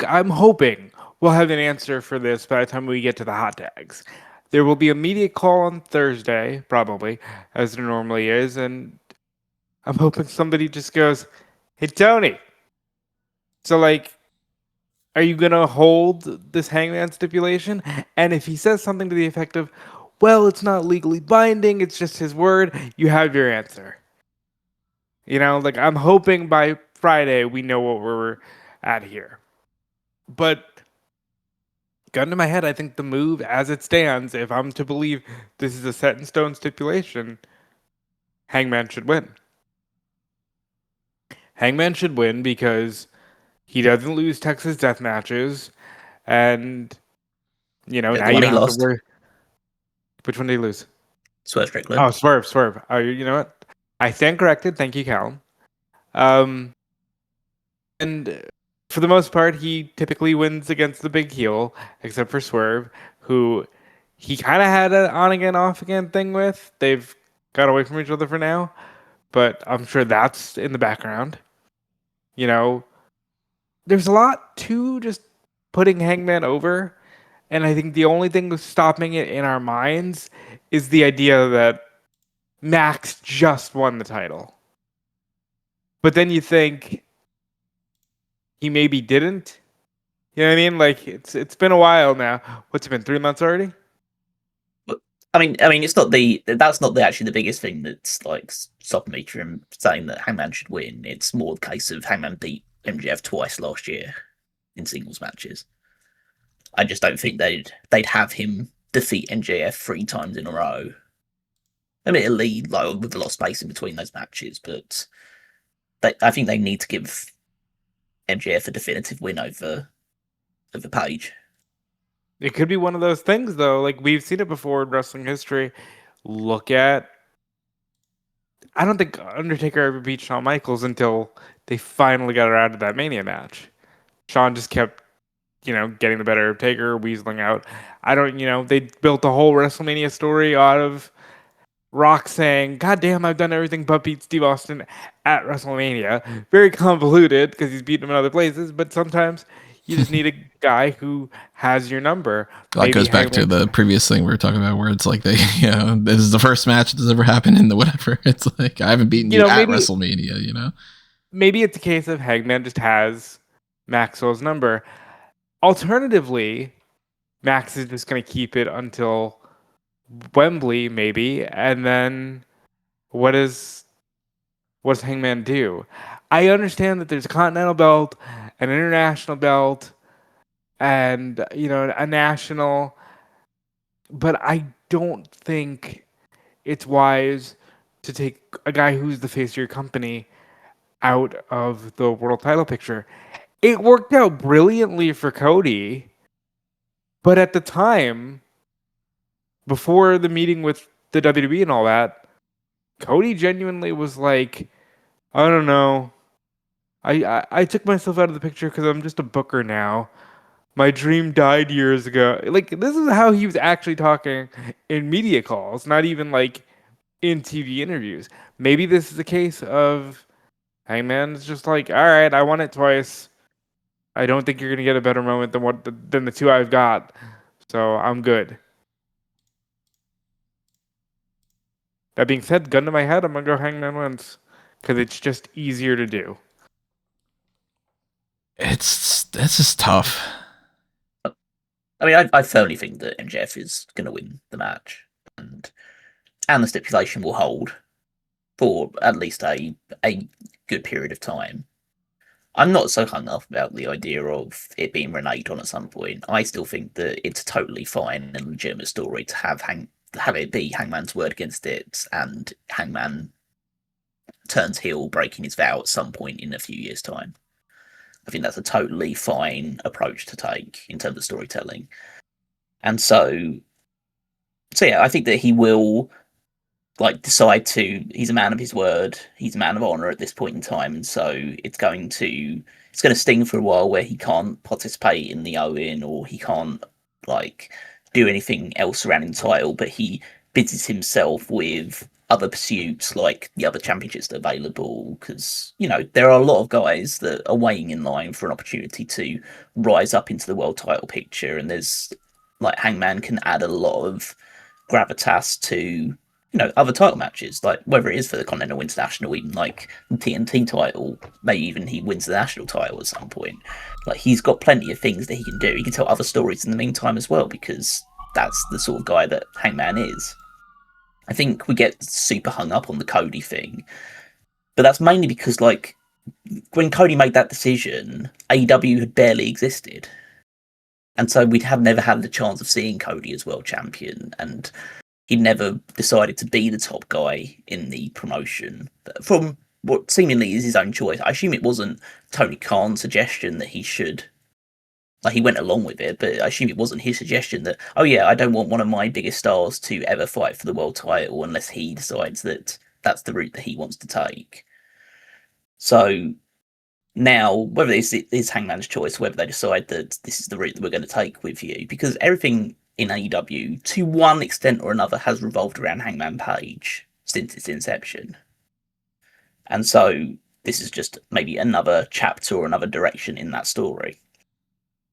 I'm hoping we'll have an answer for this by the time we get to the hot tags. There will be a media call on Thursday, probably, as there normally is, and I'm hoping somebody just goes, "Hey, Tony, so like, are you going to hold this Hangman stipulation?" And if he says something to the effect of, "Well, it's not legally binding, it's just his word," you have your answer. Like, I'm hoping by Friday we know what we're at here. But gun to my head, I think the move as it stands, if I'm to believe this is a set in stone stipulation, Hangman should win. Hangman should win because he doesn't lose Texas death matches, and now you don't have to worry. Which one did he lose? Swerve Strickland. Oh, Swerve. Oh, you know what? I stand corrected. Thank you, Callum. And for the most part, he typically wins against the big heel, except for Swerve, who he kind of had an on-again, off-again thing with. They've got away from each other for now, but I'm sure that's in the background. There's a lot to just putting Hangman over, and I think the only thing stopping it in our minds is the idea that Max just won the title. But then you think he maybe didn't. You know what I mean? Like, it's been a while now. What's it been, 3 months already? I mean, it's not that's not actually the biggest thing that's like stopping me from saying that Hangman should win. It's more the case of Hangman beat MJF twice last year in singles matches. I just don't think they'd have him defeat MJF 3 times in a row. Admittedly, like, with a lot of space in between those matches, but I think they need to give MJF a definitive win over Page. It could be one of those things, though. Like, we've seen it before in wrestling history. Look at... I don't think Undertaker ever beat Shawn Michaels until they finally got around to that Mania match. Shawn just kept, getting the better of Taker, weaseling out. They built the whole WrestleMania story out of Rock saying, "God damn, I've done everything but beat Steve Austin at WrestleMania." Very convoluted because he's beaten him in other places, but sometimes you just need a guy who has your number. That goes back to the previous thing we were talking about, where it's like this is the first match that's ever happened in the whatever. It's like, I haven't beaten you at WrestleMania. Maybe it's a case of Hangman just has Maxwell's number. Alternatively, Max is just going to keep it until Wembley, maybe, and then what's Hangman do? I understand that there's a Continental belt, an international belt, and a national, but I don't think it's wise to take a guy who's the face of your company out of the world title picture. It worked out brilliantly for Cody, but at the time, before the meeting with the WWE and all that, Cody genuinely was like, I don't know. I took myself out of the picture because I'm just a booker now. My dream died years ago. Like, this is how he was actually talking in media calls, not even like in TV interviews. Maybe this is a case of Hangman's just like, all right, I won it twice. I don't think you're gonna get a better moment than the two I've got, so I'm good. That being said, gun to my head, I'm gonna go Hangman wins because it's just easier to do. This is tough. I mean, I firmly think that MJF is going to win the match, and the stipulation will hold for at least a good period of time. I'm not so hung up about the idea of it being reneged on at some point. I still think that it's a totally fine and legitimate story to have it be Hangman's word against it, and Hangman turns heel, breaking his vow at some point in a few years' time. I think that's a totally fine approach to take in terms of storytelling. And so yeah, I think that he will decide to, he's a man of his word, he's a man of honor at this point in time, and so it's going to sting for a while where he can't participate in the Owen, or he can't do anything else surrounding the title, but he busies himself with other pursuits like the other championships that are available, because there are a lot of guys that are waiting in line for an opportunity to rise up into the world title picture, and there's Hangman can add a lot of gravitas to other title matches, whether it is for the Continental, International, even the TNT title, maybe even he wins the national title at some point. He's got plenty of things that he can do. He can tell other stories in the meantime as well, because that's the sort of guy that Hangman is. I think we get super hung up on the Cody thing, but that's mainly because when Cody made that decision, AEW had barely existed, and so we'd have never had the chance of seeing Cody as world champion, and he never decided to be the top guy in the promotion from what seemingly is his own choice. I assume it wasn't Tony Khan's suggestion that he should. He went along with it, but I assume it wasn't his suggestion that, oh yeah, I don't want one of my biggest stars to ever fight for the world title unless he decides that that's the route that he wants to take. So now, whether this is Hangman's choice, whether they decide that this is the route that we're going to take with you, because everything in AEW, to one extent or another, has revolved around Hangman Page since its inception. And so this is just maybe another chapter or another direction in that story.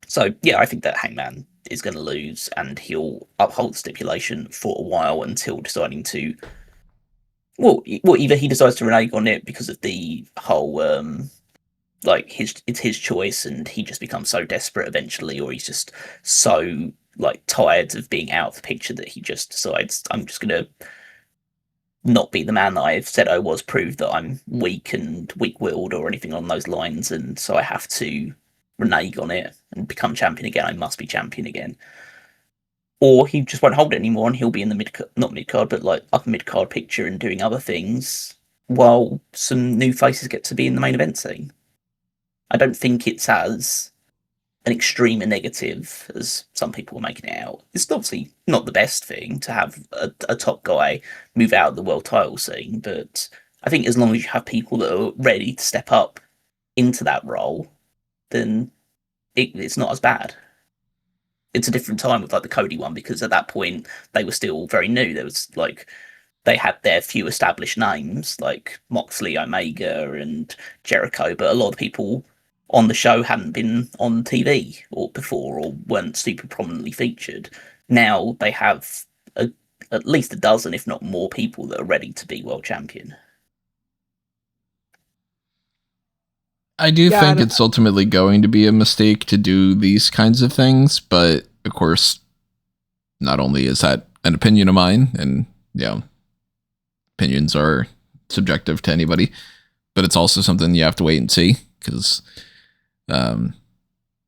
So yeah, I think that Hangman is going to lose, and he'll uphold the stipulation for a while until deciding to... Well, either he decides to renege on it because of the whole... it's his choice and he just becomes so desperate eventually, or he's just so tired of being out of the picture that he just decides, I'm just going to not be the man that I've said I was, prove that I'm weak and weak-willed or anything along those lines, and so I have to renege on it and become champion again. I must be champion again. Or he just won't hold it anymore and he'll be in the not mid-card, but upper mid-card picture and doing other things while some new faces get to be in the main event scene. I don't think it's as an extreme and negative as some people are making it out. It's obviously not the best thing to have a top guy move out of the world title scene, but I think as long as you have people that are ready to step up into that role, then it's not as bad. It's a different time with the Cody one, because at that point they were still very new. There was they had their few established names like Moxley, Omega, and Jericho, but a lot of people on the show hadn't been on TV or before, or weren't super prominently featured. Now they have at least a dozen, if not more, people that are ready to be world champion. I do think it's ultimately going to be a mistake to do these kinds of things, but of course, not only is that an opinion of mine, and opinions are subjective to anybody, but it's also something you have to wait and see because,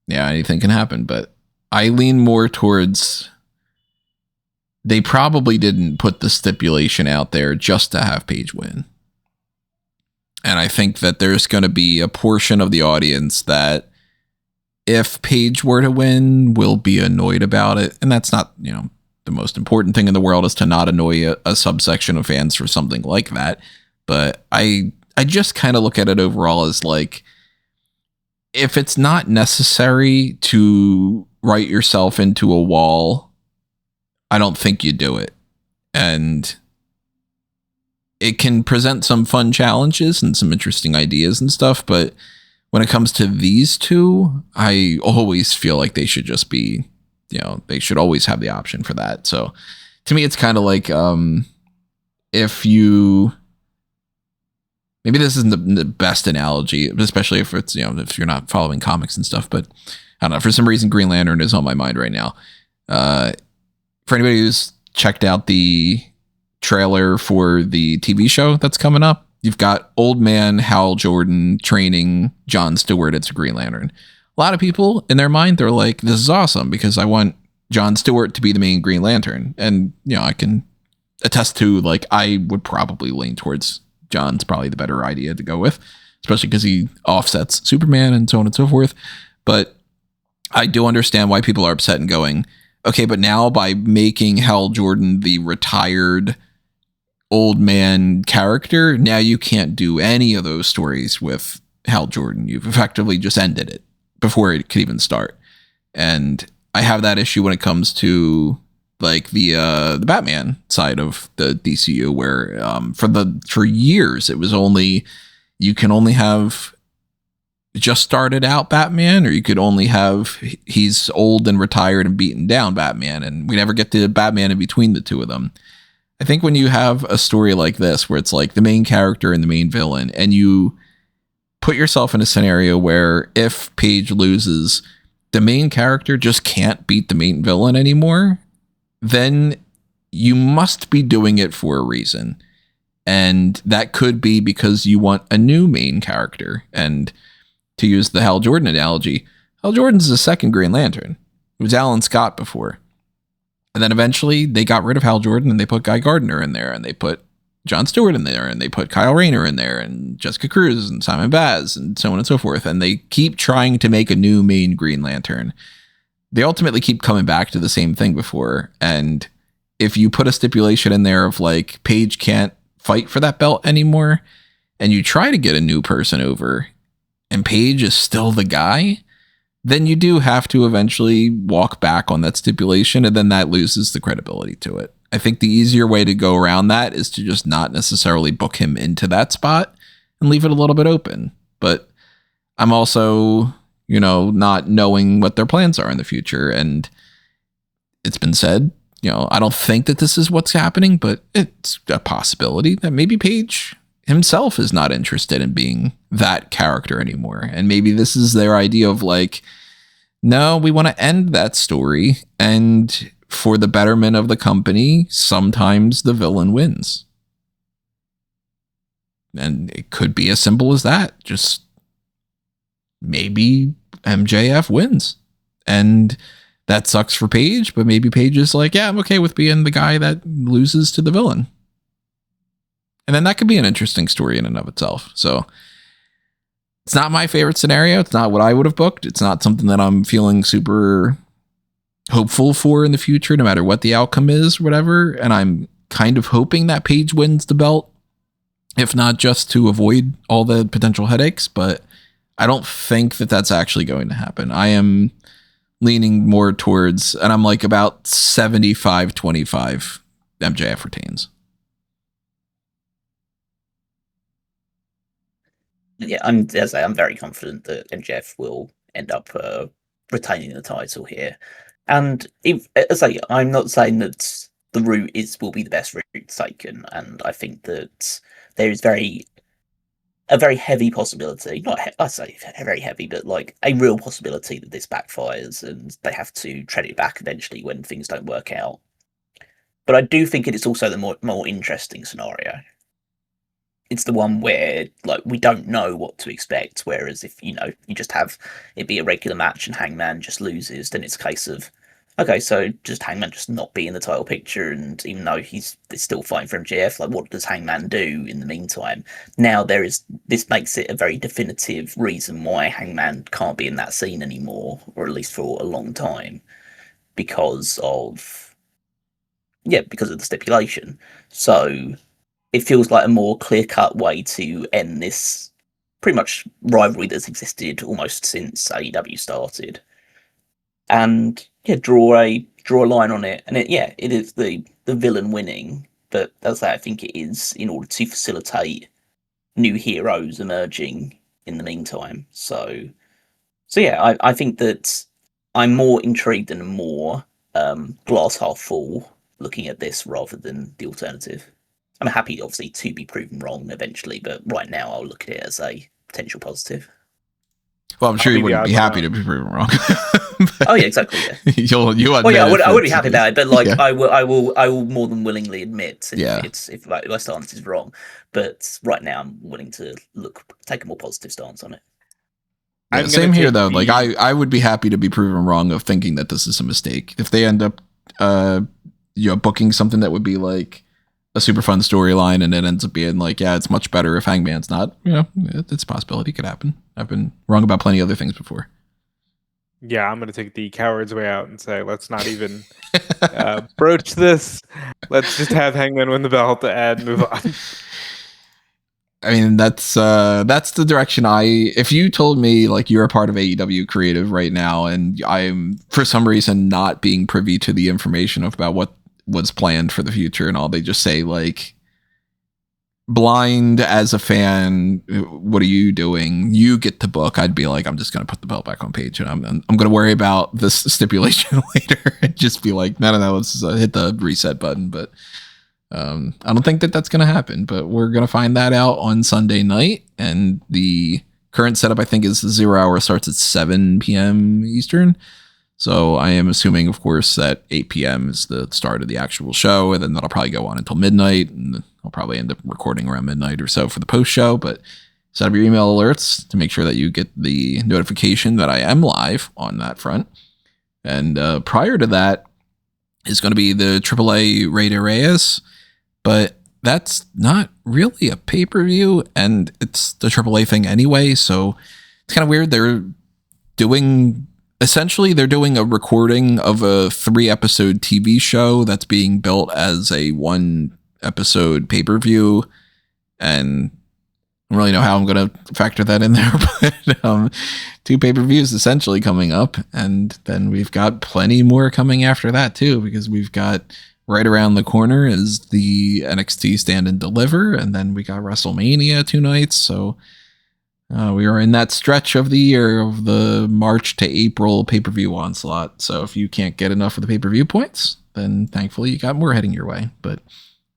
anything can happen. But I lean more towards they probably didn't put the stipulation out there just to have Paige win. And I think that there's going to be a portion of the audience that if Paige were to win, will be annoyed about it. And that's not, the most important thing in the world is to not annoy a subsection of fans for something like that. But I just kind of look at it overall as like, if it's not necessary to write yourself into a wall, I don't think you do it. And it can present some fun challenges and some interesting ideas and stuff, but when it comes to these two, I always feel like they should just be, they should always have the option for that. So to me, it's kind of like if you, maybe this isn't the best analogy, especially if it's, if you're not following comics and stuff, but I don't know, for some reason, Green Lantern is on my mind right now. For anybody who's checked out the trailer for the TV show that's coming up, you've got old man Hal Jordan training Jon Stewart as a Green Lantern. A lot of people in their mind, they're like, this is awesome because I want Jon Stewart to be the main Green Lantern. And, I can attest to, like, I would probably lean towards John's probably the better idea to go with, especially because he offsets Superman and so on and so forth. But I do understand why people are upset and going, okay, but now by making Hal Jordan the retired old man character, now you can't do any of those stories with Hal Jordan. You've effectively just ended it before it could even start. And I have that issue when it comes to like the Batman side of the DCU, where for years it was only you can only have just started out Batman, or you could only have he's old and retired and beaten down Batman, and we never get to Batman in between the two of them. I think when you have a story like this, where it's like the main character and the main villain, and you put yourself in a scenario where if Paige loses, the main character just can't beat the main villain anymore, then you must be doing it for a reason. And that could be because you want a new main character. And to use the Hal Jordan analogy, Hal Jordan's the second Green Lantern. It was Alan Scott before. And then eventually they got rid of Hal Jordan and they put Guy Gardner in there, and they put Jon Stewart in there, and they put Kyle Rayner in there, and Jessica Cruz and Simon Baz and so on and so forth. And they keep trying to make a new main Green Lantern. They ultimately keep coming back to the same thing before. And if you put a stipulation in there of like Paige can't fight for that belt anymore, and you try to get a new person over, and Paige is still the guy, then you do have to eventually walk back on that stipulation, and then that loses the credibility to it. I think the easier way to go around that is to just not necessarily book him into that spot and leave it a little bit open. But I'm also, not knowing what their plans are in the future. And it's been said, I don't think that this is what's happening, but it's a possibility that maybe Paige himself is not interested in being that character anymore. And maybe this is their idea of like, no, we want to end that story, and for the betterment of the company, sometimes the villain wins. And it could be as simple as that. Just maybe MJF wins. And that sucks for Paige, but maybe Paige is like, yeah, I'm okay with being the guy that loses to the villain. And then that could be an interesting story in and of itself. So it's not my favorite scenario. It's not what I would have booked. It's not something that I'm feeling super hopeful for in the future, no matter what the outcome is, whatever. And I'm kind of hoping that Paige wins the belt, if not just to avoid all the potential headaches. But I don't think that that's actually going to happen. I am leaning more towards, and I'm like about 75-25 MJF retains. Yeah, I'm very confident that MJF will end up retaining the title here. And I'm not saying that the route will be the best route taken, and I think that there is a very heavy possibility, I say very heavy, but like a real possibility that this backfires and they have to tread it back eventually when things don't work out. But I do think it's also the more interesting scenario. It's the one where like we don't know what to expect. Whereas if you just have it be a regular match and Hangman just loses, then it's a case of okay, so just Hangman just not be in the title picture, and even though he's still fighting for MJF, like what does Hangman do in the meantime? Now this makes it a very definitive reason why Hangman can't be in that scene anymore, or at least for a long time, because of the stipulation. So it feels like a more clear-cut way to end this pretty much rivalry that's existed almost since AEW started, and draw a line on it. And it is the villain winning, but as I think it is in order to facilitate new heroes emerging in the meantime. So yeah, I think that I'm more intrigued and more glass half full looking at this rather than the alternative. I'm happy, obviously, to be proven wrong eventually, but right now I'll look at it as a potential positive. Well, I'm sure you wouldn't be happy to be proven wrong. Oh yeah, exactly. Yeah. I would be happy about it, but like I will more than willingly admit if my stance is wrong. But right now I'm willing to take a more positive stance on it. Yeah, same here though. Like I would be happy to be proven wrong of thinking that this is a mistake. If they end up booking something that would be like a super fun storyline and it ends up being like, yeah, it's much better if Hangman's not, it's a possibility. It could happen. I've been wrong about plenty of other things before. Yeah, I'm going to take the coward's way out and say, let's not even broach this. Let's just have Hangman win the belt and move on. I mean, that's the direction if you told me like you're a part of AEW creative right now and I'm for some reason not being privy to the information about what was planned for the future and all, they just say like, blind as a fan, what are you doing? You get the book. I'd be like, I'm just going to put the belt back on page and I'm going to worry about this stipulation later and just be like, no, let's hit the reset button. But I don't think that's going to happen, but we're going to find that out on Sunday night. And the current setup, I think, is the 0 hour starts at 7 p.m. Eastern. So I am assuming, of course, that 8 p.m. is the start of the actual show, and then that'll probably go on until midnight, and I'll probably end up recording around midnight or so for the post-show, but set up your email alerts to make sure that you get the notification that I am live on that front. And prior to that is going to be the AAA Rey de Reyes, but that's not really a pay-per-view, and it's the AAA thing anyway, so it's kind of weird. They're doing a recording of a 3-episode TV show that's being built as a 1-episode pay-per-view, and I don't really know how I'm going to factor that in there, but 2 pay-per-views essentially coming up, and then we've got plenty more coming after that too, because we've got right around the corner is the NXT Stand and Deliver, and then we got WrestleMania 2 nights, so we are in that stretch of the year of the March to April pay-per-view onslaught. So if you can't get enough of the pay-per-view points, then thankfully you got more heading your way. But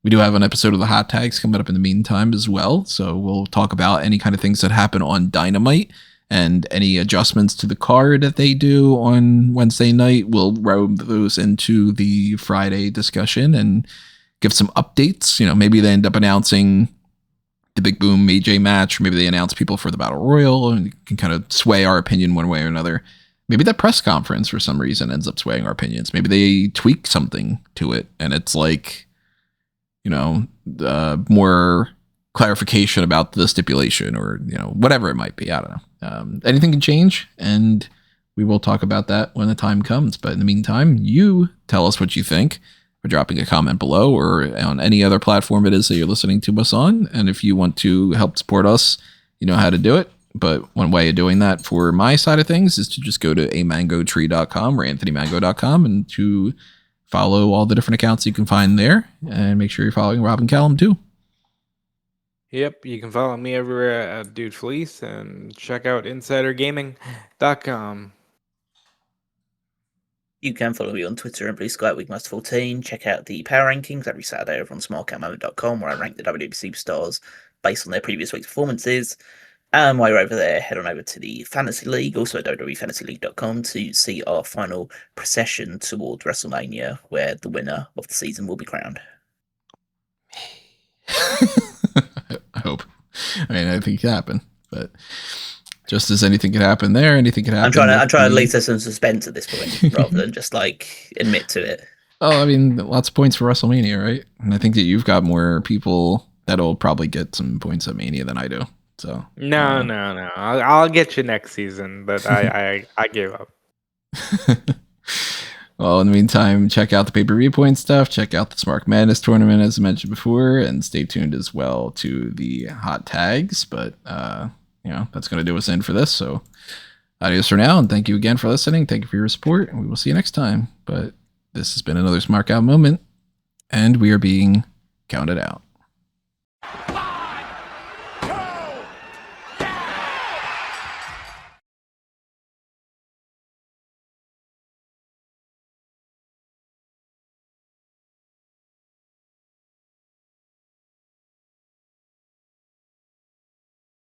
we do have an episode of the Hot Tags coming up in the meantime as well. So we'll talk about any kind of things that happen on Dynamite and any adjustments to the card that they do on Wednesday night. We'll robe those into the Friday discussion and give some updates. Maybe they end up announcing the Big Boom AJ match, or maybe they announce people for the Battle Royal and can kind of sway our opinion one way or another. Maybe that press conference for some reason ends up swaying our opinions. Maybe they tweak something to it and it's like, more clarification about the stipulation or, whatever it might be. I don't know. Anything can change, and we will talk about that when the time comes. But in the meantime, you tell us what you think. Or dropping a comment below or on any other platform it is that you're listening to us on. And if you want to help support us, you know how to do it. But one way of doing that for my side of things is to just go to amangotree.com or anthonymango.com and to follow all the different accounts you can find there. And make sure you're following Rob and Callum too. Yep, you can follow me everywhere at Dude Fleece and check out insidergaming.com. You can follow me on Twitter and Blue Sky at Wigmaster14. Check out the Power Rankings every Saturday over on smark@moment.com, where I rank the WWE superstars based on their previous week's performances. And while you're over there, head on over to the Fantasy League, also at www.fantasyleague.com, to see our final procession towards WrestleMania, where the winner of the season will be crowned. I hope. I mean, I think it could happen, but just as anything could happen there, anything could happen. I'm trying to leave there some suspense at this point, rather than just like admit to it. Oh, I mean, lots of points for WrestleMania, right? And I think that you've got more people that'll probably get some points at Mania than I do. So No. I'll get you next season, but I gave up. Well, in the meantime, check out the Pay-Per-Viewpoint stuff. Check out the Smark Madness tournament, as I mentioned before, and stay tuned as well to the hot tags. But that's going to do us in for this. So adios for now, and thank you again for listening. Thank you for your support, and we will see you next time. But this has been another Smark Out moment, and we are being counted out.